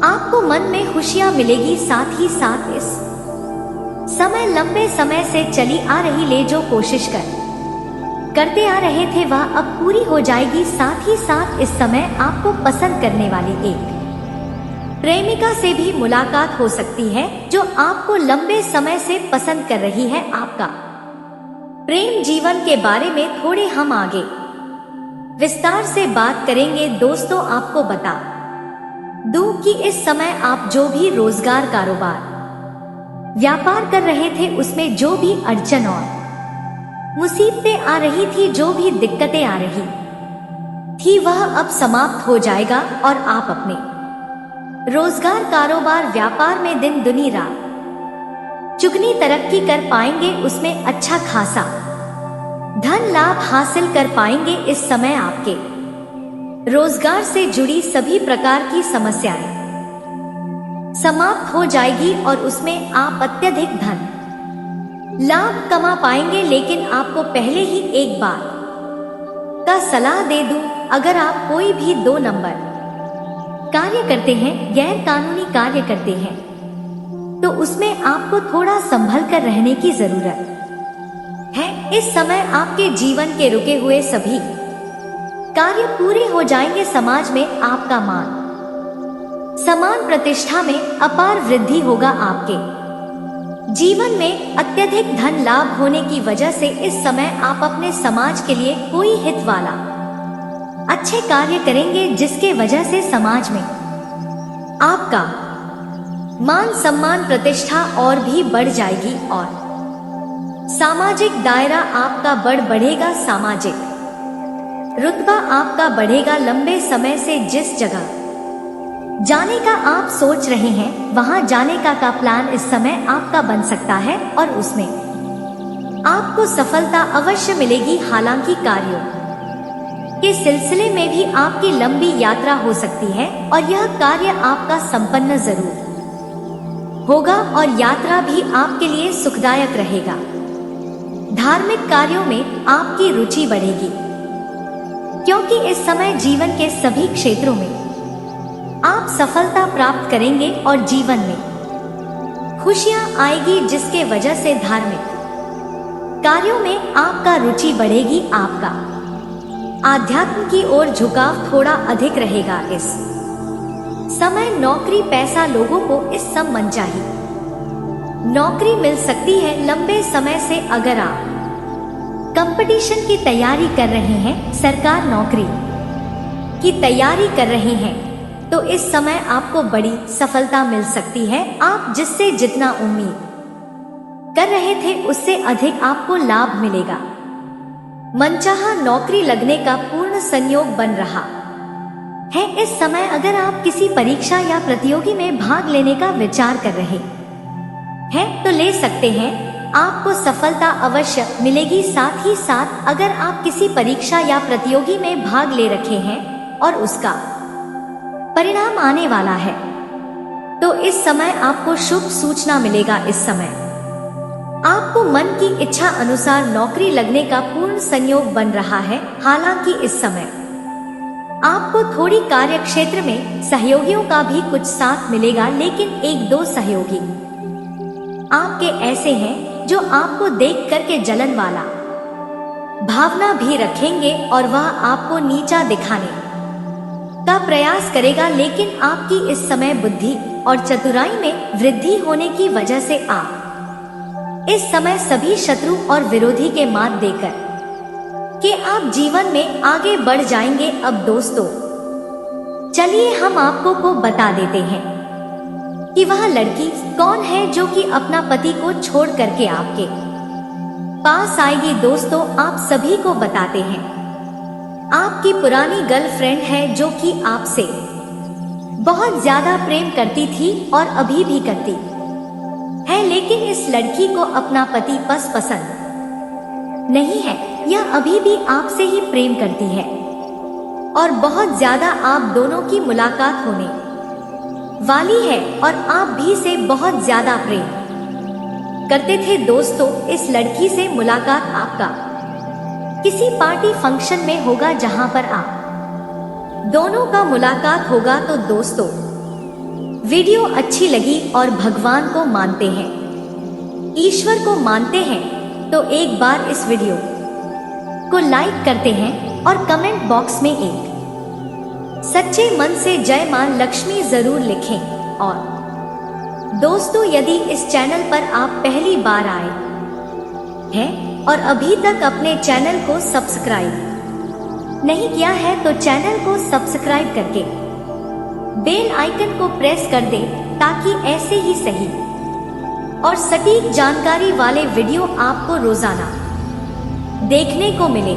आपको मन में खुशियां मिलेगी। साथ ही साथ इस समय लंबे समय से चली आ रही ले जो कोशिश करते आ रहे थे वह अब पूरी हो जाएगी। साथ ही साथ इस समय आपको पसंद करने वाली एक प्रेमिका से भी मुलाकात हो सकती है जो आपको लंबे समय से पसंद कर रही है। आपका प्रेम जीवन के बारे में थोड़े हम आगे विस्तार से बात करेंगे। दोस्तों, आपको बता दूं कि इस समय आप जो भी रोजगार, कारोबार, व्यापार कर रहे थे उसमें जो भी अड़चन और मुसीबतें आ रही थी, जो भी दिक्कतें आ रही थी वह अब समाप्त हो जाएगा और आप अपने रोजगार, कारोबार, व्यापार में दिन दुनी रात चुगनी तरक्की कर पाएंगे। उसमें अच्छा खासा धन लाभ हासिल कर पाएंगे। इस समय आपके रोजगार से जुड़ी सभी प्रकार की समस्याएं समाप्त हो जाएगी और उसमें आप अत्यधिक धन लाभ कमा पाएंगे। लेकिन आपको पहले ही एक बात का सलाह दे दूं, अगर आप कोई भी 2 नंबर कार्य करते हैं, गैर कानूनी कार्य करते हैं, तो उसमें आपको थोड़ा संभल कर रहने की जरूरत है। इस समय आपके जीवन के रुके हुए सभी कार्य पूरे हो जाएंगे। समाज में आपका मान सम्मान, प्रतिष्ठा में अपार वृद्धि होगा। आपके जीवन में अत्यधिक धन लाभ होने की वजह से इस समय आप अपने समाज के लिए कोई हित वाला अच्छे कार्य करेंगे, जिसके वजह से समाज में आपका मान सम्मान, प्रतिष्ठा और भी बढ़ जाएगी और सामाजिक दायरा आपका बढ़ेगा। सामाजिक रुतबा आपका बढ़ेगा। लंबे समय से जिस जगह जाने का आप सोच रहे हैं वहां जाने का प्लान इस समय आपका बन सकता है और उसमें आपको सफलता अवश्य मिलेगी। हालांकि कार्यों के सिलसिले में भी आपकी लंबी यात्रा हो सकती है और यह कार्य आपका संपन्न जरूर होगा और यात्रा भी आपके लिए सुखदायक रहेगा। धार्मिक कार्यों में आपकी रुचि बढ़ेगी, क्योंकि इस समय जीवन के सभी क्षेत्रों में आप सफलता प्राप्त करेंगे और जीवन में खुशियां आएगी, जिसके वजह से धार्मिक कार्यों में आपका रुचि बढ़ेगी। आपका आध्यात्म की ओर झुकाव थोड़ा अधिक रहेगा। इस समय नौकरी, पैसा, लोगों को इस सब मनचाही नौकरी मिल सकती है। लंबे समय से अगर आप कंपटीशन की तैयारी कर रहे हैं, सरकार नौकरी की तैयारी कर रहे हैं, तो इस समय आपको बड़ी सफलता मिल सकती है। आप जिससे जितना उम्मीद कर रहे थे उससे अधिक आपको लाभ मिलेगा। मनचाहा नौकरी लगने का पूर्ण संयोग बन रहा है। इस समय अगर आप किसी परीक्षा या प्रतियोगी में भाग लेने का विचार कर रहे हैं तो ले सकते हैं, आपको सफलता अवश्य मिलेगी। साथ ही साथ अगर आप किसी परीक्षा या प्रतियोगी में भाग ले रखे हैं और उसका परिणाम आने वाला है तो इस समय आपको शुभ सूचना मिलेगा। इस समय आपको मन की इच्छा अनुसार नौकरी लगने का पूर्ण संयोग बन रहा है। हालांकि इस समय आपको थोड़ी कार्य क्षेत्र में सहयोगियों का भी कुछ साथ मिलेगा, लेकिन 1-2 सहयोगी आपके ऐसे हैं जो आपको देख करके जलन वाला भावना भी रखेंगे और वह आपको नीचा दिखाने का प्रयास करेगा। लेकिन आपकी इस समय बुद्धि और चतुराई में वृद्धि होने की वजह से आप इस समय सभी शत्रु और विरोधी के मात देकर कि आप जीवन में आगे बढ़ जाएंगे। अब दोस्तों, चलिए हम आपको को बता देते हैं कि वह लड़की कौन है जो कि अपना पति को छोड़ करके आपके पास आएगी। दोस्तों, आप सभी को बताते हैं, आपकी पुरानी गर्लफ्रेंड है जो कि आपसे बहुत ज्यादा प्रेम करती थी और अभी भी करती है, लेकिन इस लड़की को अपना पति पसंद नहीं है। यह अभी भी आपसे ही प्रेम करती है और बहुत ज्यादा आप दोनों की मुलाकात होने वाली है और आप भी से बहुत ज्यादा प्रेम करते थे। दोस्तों, इस लड़की से मुलाकात आपका किसी पार्टी फंक्शन में होगा जहां पर आप दोनों का मुलाकात होगा। तो दोस्तों, वीडियो अच्छी लगी और भगवान को मानते हैं, ईश्वर को मानते हैं तो एक बार इस वीडियो को लाइक करते हैं और कमेंट बॉक्स में एक सच्चे मन से जय मां लक्ष्मी जरूर लिखें। और दोस्तों, यदि इस चैनल पर आप पहली बार आए हैं और अभी तक अपने चैनल को सब्सक्राइब नहीं किया है तो चैनल को सब्सक्राइब करके बेल आइकन को प्रेस कर दें ताकि ऐसे ही सही और सटीक जानकारी वाले वीडियो आपको रोजाना देखने को मिले।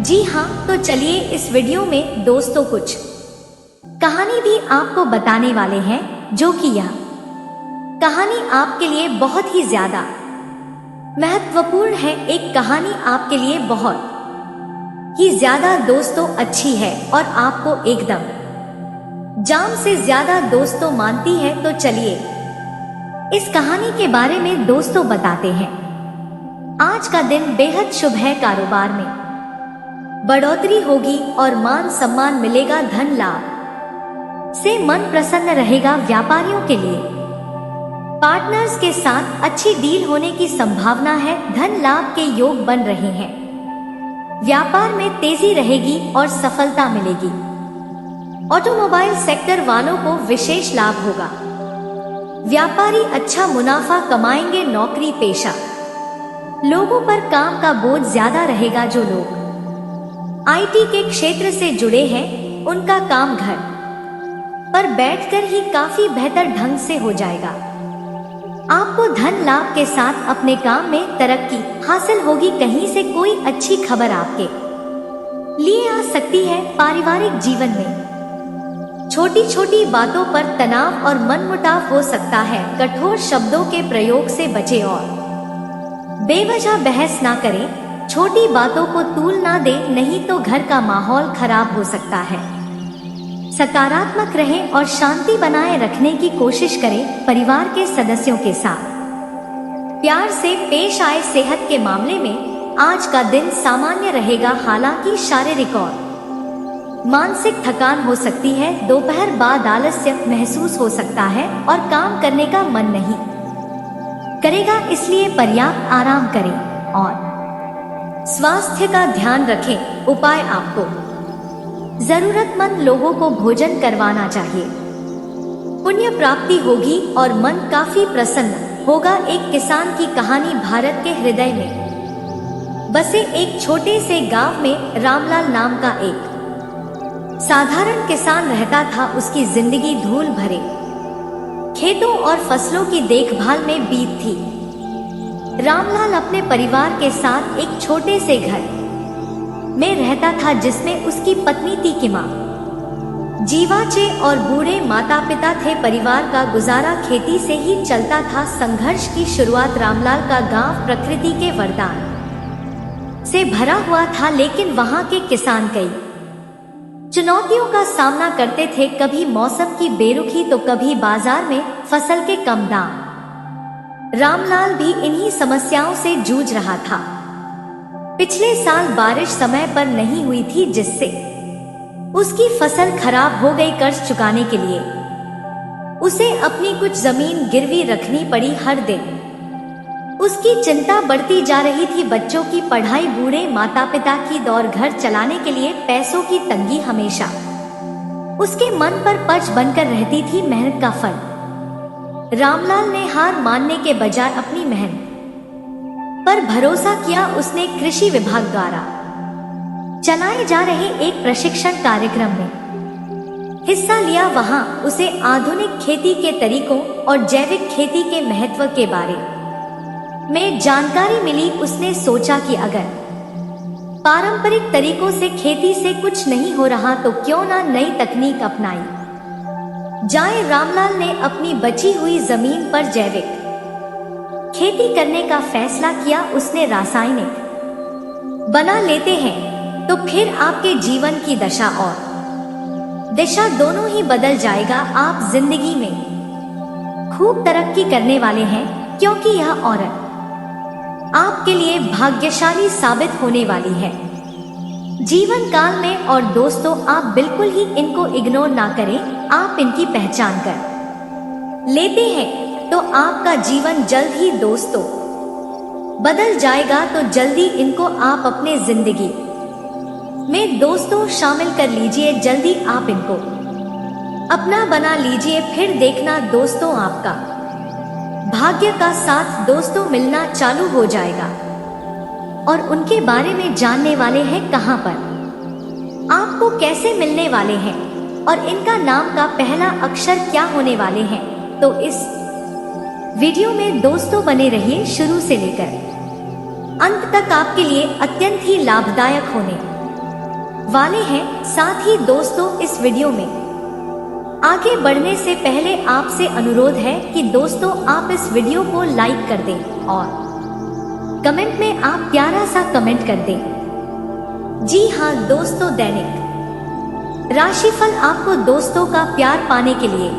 जी हाँ, तो चलिए इस वीडियो में दोस्तों कुछ कहानी भी आपको बताने वाले हैं, जो कि यह कहानी आपके लिए बहुत ही ज्यादा महत्वपूर्ण है। एक कहानी आपके लिए बहुत ही ज्यादा दोस्तों अच्छी है और आपको एकदम जान से ज्यादा दोस्तों मानती है। तो चलिए इस कहानी के बारे में दोस्तों बताते हैं। आज का दिन बेहद शुभ है। कारोबार में बढ़ोतरी होगी और मान सम्मान मिलेगा। धन लाभ से मन प्रसन्न रहेगा। व्यापारियों के लिए पार्टनर्स के साथ अच्छी डील होने की संभावना है। धन लाभ के योग बन रहे हैं। व्यापार में तेजी रहेगी और सफलता मिलेगी। ऑटोमोबाइल सेक्टर वालों को विशेष लाभ होगा। व्यापारी अच्छा मुनाफा कमाएंगे। नौकरी पेशा लोगों पर काम का बोझ ज्यादा रहेगा। जो लोग आईटी के क्षेत्र से जुड़े हैं, उनका काम घर पर बैठकर ही काफी बेहतर ढंग से हो जाएगा। आपको धन लाभ के साथ अपने काम में तरक्की हासिल होगी। कहीं से कोई अच्छी खबर आपके लिए आ सकती है। पारिवारिक जीवन में छोटी छोटी बातों पर तनाव और मनमुटाव हो सकता है। कठोर शब्दों के प्रयोग से बचें और बेवजह बहस ना करें। छोटी बातों को तूल ना दें, नहीं तो घर का माहौल खराब हो सकता है। सकारात्मक रहें और शांति बनाए रखने की कोशिश करें। परिवार के सदस्यों के साथ प्यार से पेश आए। सेहत के मामले में आज का दिन सामान्य रहेगा। हालांकि शारीरिक और मानसिक थकान हो सकती है। दोपहर बाद आलस्य महसूस हो सकता है और काम करने का मन नहीं करेगा, इसलिए पर्याप्त आराम करें और स्वास्थ्य का ध्यान रखें। उपाय: आपको जरूरतमंद लोगों को भोजन करवाना चाहिए। पुण्य प्राप्ति होगी और मन काफी प्रसन्न होगा। एक किसान की कहानी। भारत के हृदय में बसे एक छोटे से गांव में रामलाल नाम का एक साधारण किसान रहता था। उसकी जिंदगी धूल भरे खेतों और फसलों की देखभाल में बीत थी। रामलाल अपने परिवार के साथ एक छोटे से घर में रहता था, जिसमें उसकी पत्नी टीकिमा, जीवाचे और बूढ़े माता पिता थे। परिवार का गुजारा खेती से ही चलता था। संघर्ष की शुरुआत रामलाल का गांव प्रकृति के वरदान से भरा हुआ था, लेकिन वहां के किसान कई चुनौतियों का सामना करते थे। कभी मौसम की बेरुखी तो कभी बाजार में फसल के कम दाम। रामलाल भी इन्हीं समस्याओं से जूझ रहा था। पिछले साल बारिश समय पर नहीं हुई थी, जिससे उसकी फसल खराब हो गई। कर्ज चुकाने के लिए उसे अपनी कुछ जमीन गिरवी रखनी पड़ी। हर दिन उसकी चिंता बढ़ती जा रही थी। बच्चों की पढ़ाई, बूढ़े माता पिता की दौड़, घर चलाने के लिए पैसों की तंगी हमेशा उसके मन पर पच बनकर रहती थी। मेहनत का फल। रामलाल ने हार मानने के बजाय अपनी मेहनत पर भरोसा किया। उसने कृषि विभाग द्वारा चलाए जा रहे एक प्रशिक्षण कार्यक्रम में हिस्सा लिया। वहां उसे आधुनिक खेती के तरीकों और जैविक खेती के महत्व के बारे में जानकारी मिली। उसने सोचा कि अगर पारंपरिक तरीकों से खेती से कुछ नहीं हो रहा तो क्यों ना नई तकनीक अपनाई जाए। रामलाल ने अपनी बची हुई जमीन पर जैविक खेती करने का फैसला किया। उसने रासायनिक बना लेते हैं तो फिर आपके जीवन की दशा और दिशा दोनों ही बदल जाएगा। आप जिंदगी में खूब तरक्की करने वाले हैं, क्योंकि यह औरत आपके लिए भाग्यशाली साबित होने वाली है। जीवन काल में। और दोस्तों, आप बिल्कुल ही इनको इग्नोर ना करें। आप इनकी पहचान कर लेते हैं तो आपका जीवन जल्द ही दोस्तों बदल जाएगा। तो जल्दी इनको आप अपने जिंदगी में दोस्तों शामिल कर लीजिए। जल्दी आप इनको अपना बना लीजिए। फिर देखना दोस्तों, आपका भाग्य का साथ दोस्तों मिलना चालू हो जाएगा। और उनके बारे में जानने वाले हैं कहां पर, आपको कैसे मिलने वाले हैं और इनका नाम का पहला अक्षर क्या होने वाले हैं। तो इस वीडियो में दोस्तों बने रहिए शुरू से लेकर अंत तक। आपके लिए अत्यंत ही लाभदायक होने वाले हैं। साथ ही दोस्तों, इस वीडियो में आगे बढ़ने से पहले आपसे अनुरोध है कि दोस्तों आप इस वीडियो को लाइक कर दें और कमेंट में आप प्यारा सा कमेंट कर दें। जी हाँ दोस्तों, दैनिक राशिफल आपको दोस्तों का प्यार पाने के लिए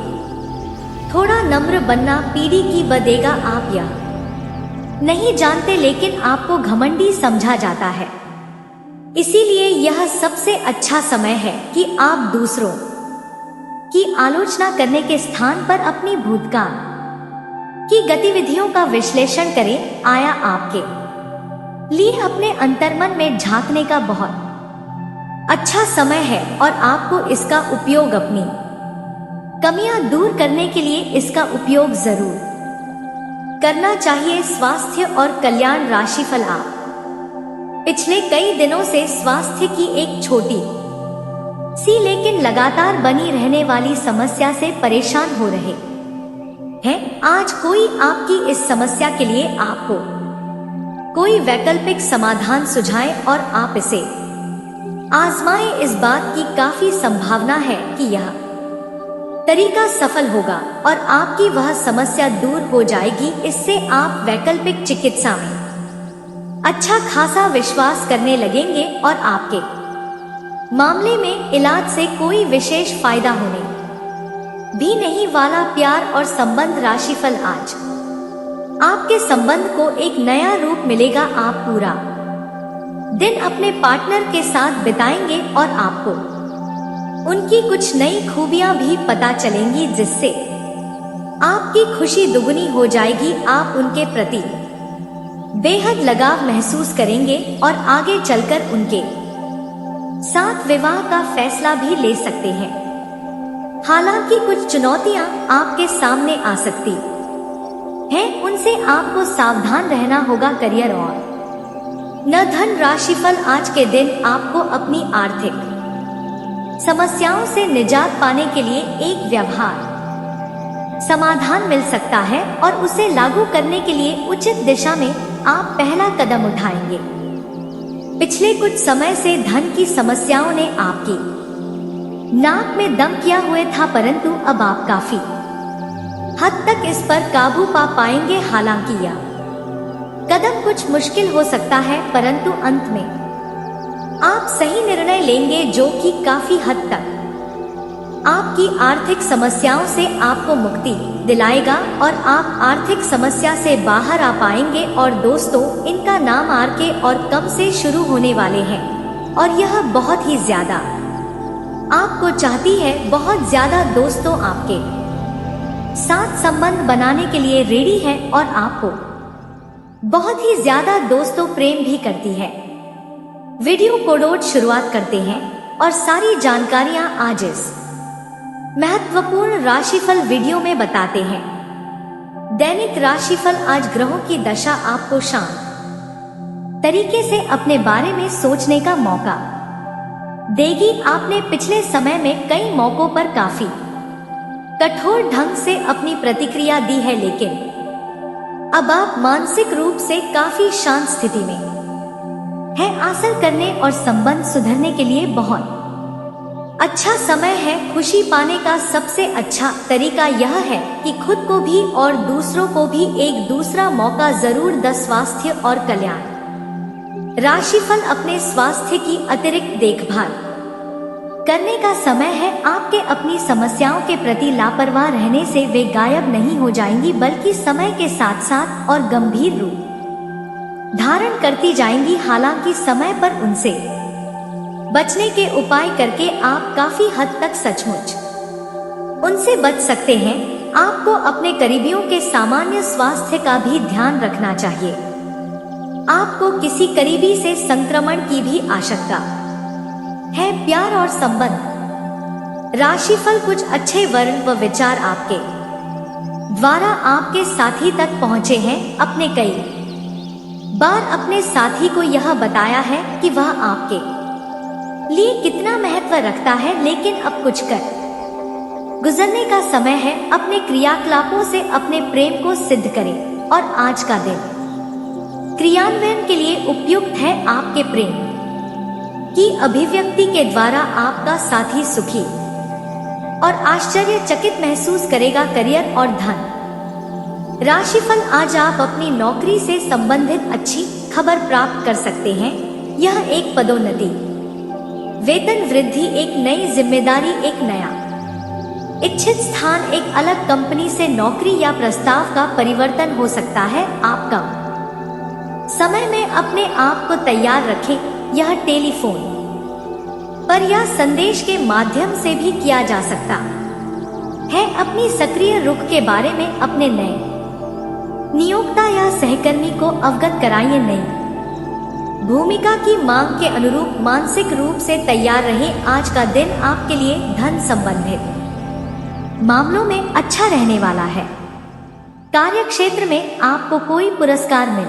थोड़ा नम्र बनना पीढ़ी की बदेगा। आप यह नहीं जानते, लेकिन आपको घमंडी समझा जाता है। इसीलिए यह सबसे अच्छा समय है कि आप दूसरों की आलोचना करने के स्थान पर अपनी भूतकाल की गतिविधियों का विश्लेषण करें। आया आपके लिए अपने अंतर्मन में झांकने का बहुत अच्छा समय है और आपको इसका उपयोग अपनी कमियां दूर करने के लिए इसका उपयोग जरूर करना चाहिए। स्वास्थ्य और कल्याण राशिफल। आप पिछले कई दिनों से स्वास्थ्य की एक छोटी सी लेकिन लगातार बनी रहने वाली समस्या से परेशान हो रहे हैं। आज कोई आपकी इस समस्या के लिए आपको कोई वैकल्पिक समाधान सुझाए और आप इसे आजमाएं। इस बात की काफी संभावना है कि यह तरीका सफल होगा और आपकी वह समस्या दूर हो जाएगी। इससे आप वैकल्पिक चिकित्सा में अच्छा खासा विश्वास करने लगेंगे और आपके मामले में इलाज से कोई विशेष फायदा होने भी नहीं वाला। प्यार और संबंध राशिफल। आज आपके संबंध को एक नया रूप मिलेगा। आप पूरा दिन अपने पार्टनर के साथ बिताएंगे और आपको उनकी कुछ नई खूबियां भी पता चलेंगी, जिससे आपकी खुशी दुगनी हो जाएगी। आप उनके प्रति बेहद लगाव महसूस करेंगे और आगे चलकर उनके साथ विवाह का फैसला भी ले सकते हैं। हालांकि कुछ चुनौतियां आपके सामने आ सकती हैं, उनसे आपको सावधान रहना होगा। करियर और न धन राशिफल। आज के दिन आपको अपनी आर्थिक समस्याओं से निजात पाने के लिए एक व्यवहार समाधान मिल सकता है और उसे लागू करने के लिए उचित दिशा में आप पहला कदम उठाएंगे। पिछले कुछ समय से धन की समस्याओं ने आपकी नाक में दम किया हुए था, परंतु अब आप काफी हद तक इस पर काबू पा पाएंगे। हालांकि यह कदम कुछ मुश्किल हो सकता है, परंतु अंत में आप सही निर्णय लेंगे जो कि काफी हद तक आपकी आर्थिक समस्याओं से आपको मुक्ति दिलाएगा और आप आर्थिक समस्या से बाहर आ पाएंगे। और दोस्तों, इनका नाम आर के और कम से शुरू होने वाले हैं और यह बहुत ही ज्यादा आपको चाहती है। बहुत ज्यादा दोस्तों आपके साथ संबंध बनाने के लिए रेडी है और आपको बहुत ही ज्यादा दोस्तों प्रेम भी करती है। वीडियो को रोज शुरुआत करते हैं और सारी जानकारियां आज इस महत्वपूर्ण राशिफल वीडियो में बताते हैं। दैनिक राशिफल। आज ग्रहों की दशा आपको शांत तरीके से अपने बारे में सोचने का मौका देगी। आपने पिछले समय में कई मौकों पर काफी कठोर ढंग से अपनी प्रतिक्रिया दी है, लेकिन अब आप मानसिक रूप से काफी शांत स्थिति में है। हासिल करने और संबंध सुधरने के लिए बहुत अच्छा समय है। खुशी पाने का सबसे अच्छा तरीका यह है कि खुद को भी और दूसरों को भी एक दूसरा मौका जरूर दें। स्वास्थ्य और कल्याण राशिफल। अपने स्वास्थ्य की अतिरिक्त देखभाल करने का समय है। आपके अपनी समस्याओं के प्रति लापरवाह रहने से वे गायब नहीं हो जाएंगी, बल्कि समय के साथ साथ और गंभीर रूप धारण करती जाएंगी। हालांकि समय पर उनसे बचने के उपाय करके आप काफी हद तक सचमुच उनसे बच सकते हैं। आपको अपने करीबियों के सामान्य स्वास्थ्य का भी ध्यान रखना चाहिए। आपको किसी करीबी से संक्रमण की भी आशंका है। प्यार और संबंध। राशिफल। कुछ अच्छे वर्ण व विचार आपके द्वारा आपके साथी तक पहुंचे हैं। अपने कई बार अपने साथी को यह बताया है कि वह आपके लिए कितना महत्व रखता है, लेकिन अब कुछ कर गुजरने का समय है। अपने क्रियाकलापों से अपने प्रेम को सिद्ध करें और आज का दिन क्रियान्वयन के लिए उपयुक्त है। आपके प्रेम की अभिव्यक्ति के द्वारा आपका साथी सुखी और आश्चर्यचकित महसूस करेगा। करियर और धन। राशिफल। आज आप अपनी नौकरी से संबंधित अच्छी खबर प्राप्त कर सकते हैं। यह एक पदोन्नति, वेतन वृद्धि, एक नई जिम्मेदारी, एक नया इच्छित स्थान, एक अलग कंपनी से नौकरी या प्रस्ताव का परिवर्तन हो सकता है। आप कम समय में अपने आप को तैयार रखें। यह टेलीफोन पर या संदेश के माध्यम से भी किया जा सकता है। अपनी सक्रिय रुख के बारे में अपने नए नियोक्ता या सहकर्मी को अवगत कराइए। नई भूमिका की मांग के अनुरूप मानसिक रूप से तैयार रहें। आज का दिन आपके लिए धन संबंधित मामलों में अच्छा रहने वाला है। कार्य क्षेत्र में आपको कोई पुरस्कार मिल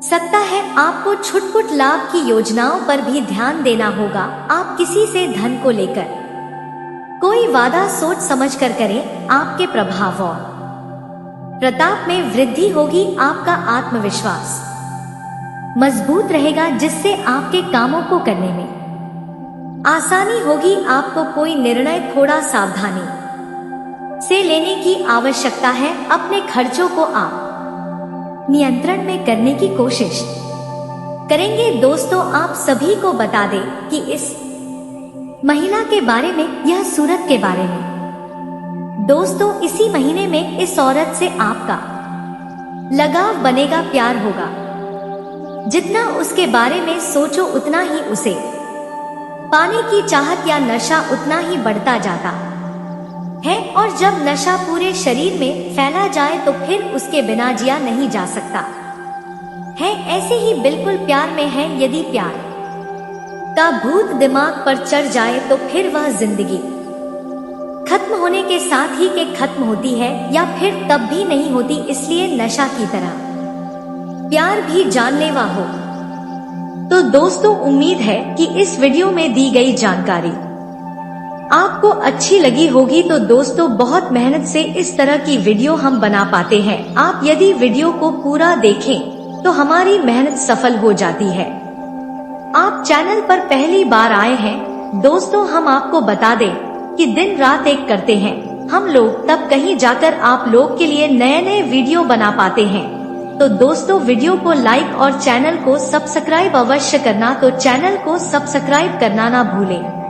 सकता है। आपको छुटपुट लाभ की योजनाओं पर भी ध्यान देना होगा। आप किसी से धन को लेकर कोई वादा सोच समझकर करें। आपके प्रभाव और प्रताप में वृद्धि होगी। आपका आत्मविश्वास मजबूत रहेगा, जिससे आपके कामों को करने में आसानी होगी। आपको कोई निर्णय थोड़ा सावधानी से लेने की आवश्यकता है। अपने खर्चों को आप नियंत्रण में करने की कोशिश करेंगे। दोस्तों, आप सभी को बता दें कि इस महिला के बारे में, यह सूरत के बारे में। दोस्तों, इसी महीने में इस औरत से आपका लगाव बनेगा, प्यार होगा। जितना उसके बारे में सोचो उतना ही उसे पाने की चाहत या नशा उतना ही बढ़ता जाता है, और जब नशा पूरे शरीर में फैला जाए तो फिर उसके बिना जिया नहीं जा सकता है। ऐसे ही बिल्कुल प्यार में है। यदि प्यार का भूत दिमाग पर चढ़ जाए तो फिर वह जिंदगी खत्म होने के साथ ही के खत्म होती है, या फिर तब भी नहीं होती। इसलिए नशा की तरह प्यार भी जानलेवा हो। तो दोस्तों, उम्मीद है कि इस वीडियो में दी गई जानकारी आपको अच्छी लगी होगी। तो दोस्तों, बहुत मेहनत से इस तरह की वीडियो हम बना पाते हैं। आप यदि वीडियो को पूरा देखें तो हमारी मेहनत सफल हो जाती है। आप चैनल पर पहली बार आए हैं दोस्तों, हम आपको बता दें कि दिन रात एक करते हैं हम लोग, तब कहीं जाकर आप लोग के लिए नए नए वीडियो बना पाते हैं। तो दोस्तों, वीडियो को लाइक और चैनल को सब्सक्राइब अवश्य करना। तो चैनल को सब्सक्राइब करना ना भूलें।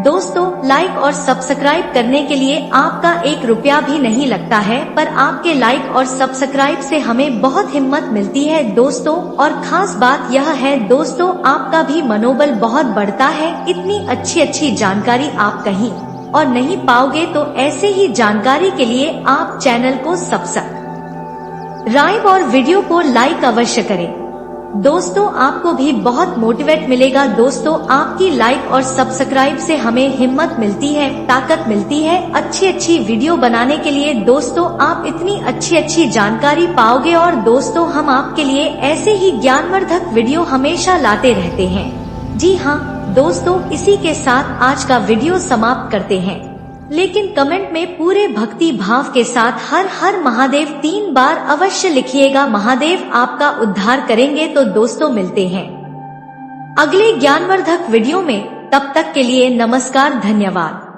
दोस्तों, लाइक और सब्सक्राइब करने के लिए आपका 1 रुपया भी नहीं लगता है, पर आपके लाइक और सब्सक्राइब से हमें बहुत हिम्मत मिलती है दोस्तों। और खास बात यह है दोस्तों, आपका भी मनोबल बहुत बढ़ता है। इतनी अच्छी जानकारी आप कहीं और नहीं पाओगे। तो ऐसे ही जानकारी के लिए आप चैनल को सब्सक्राइब और वीडियो को लाइक अवश्य करें। दोस्तों, आपको भी बहुत मोटिवेट मिलेगा। दोस्तों, आपकी लाइक और सब्सक्राइब से हमें हिम्मत मिलती है, ताकत मिलती है अच्छी वीडियो बनाने के लिए। दोस्तों, आप इतनी अच्छी जानकारी पाओगे, और दोस्तों, हम आपके लिए ऐसे ही ज्ञानवर्धक वीडियो हमेशा लाते रहते हैं। जी हाँ दोस्तों, इसी के साथ आज का वीडियो समाप्त करते हैं। लेकिन कमेंट में पूरे भक्ति भाव के साथ हर हर महादेव 3 बार अवश्य लिखिएगा। महादेव आपका उद्धार करेंगे। तो दोस्तों, मिलते हैं अगले ज्ञानवर्धक वीडियो में। तब तक के लिए नमस्कार, धन्यवाद।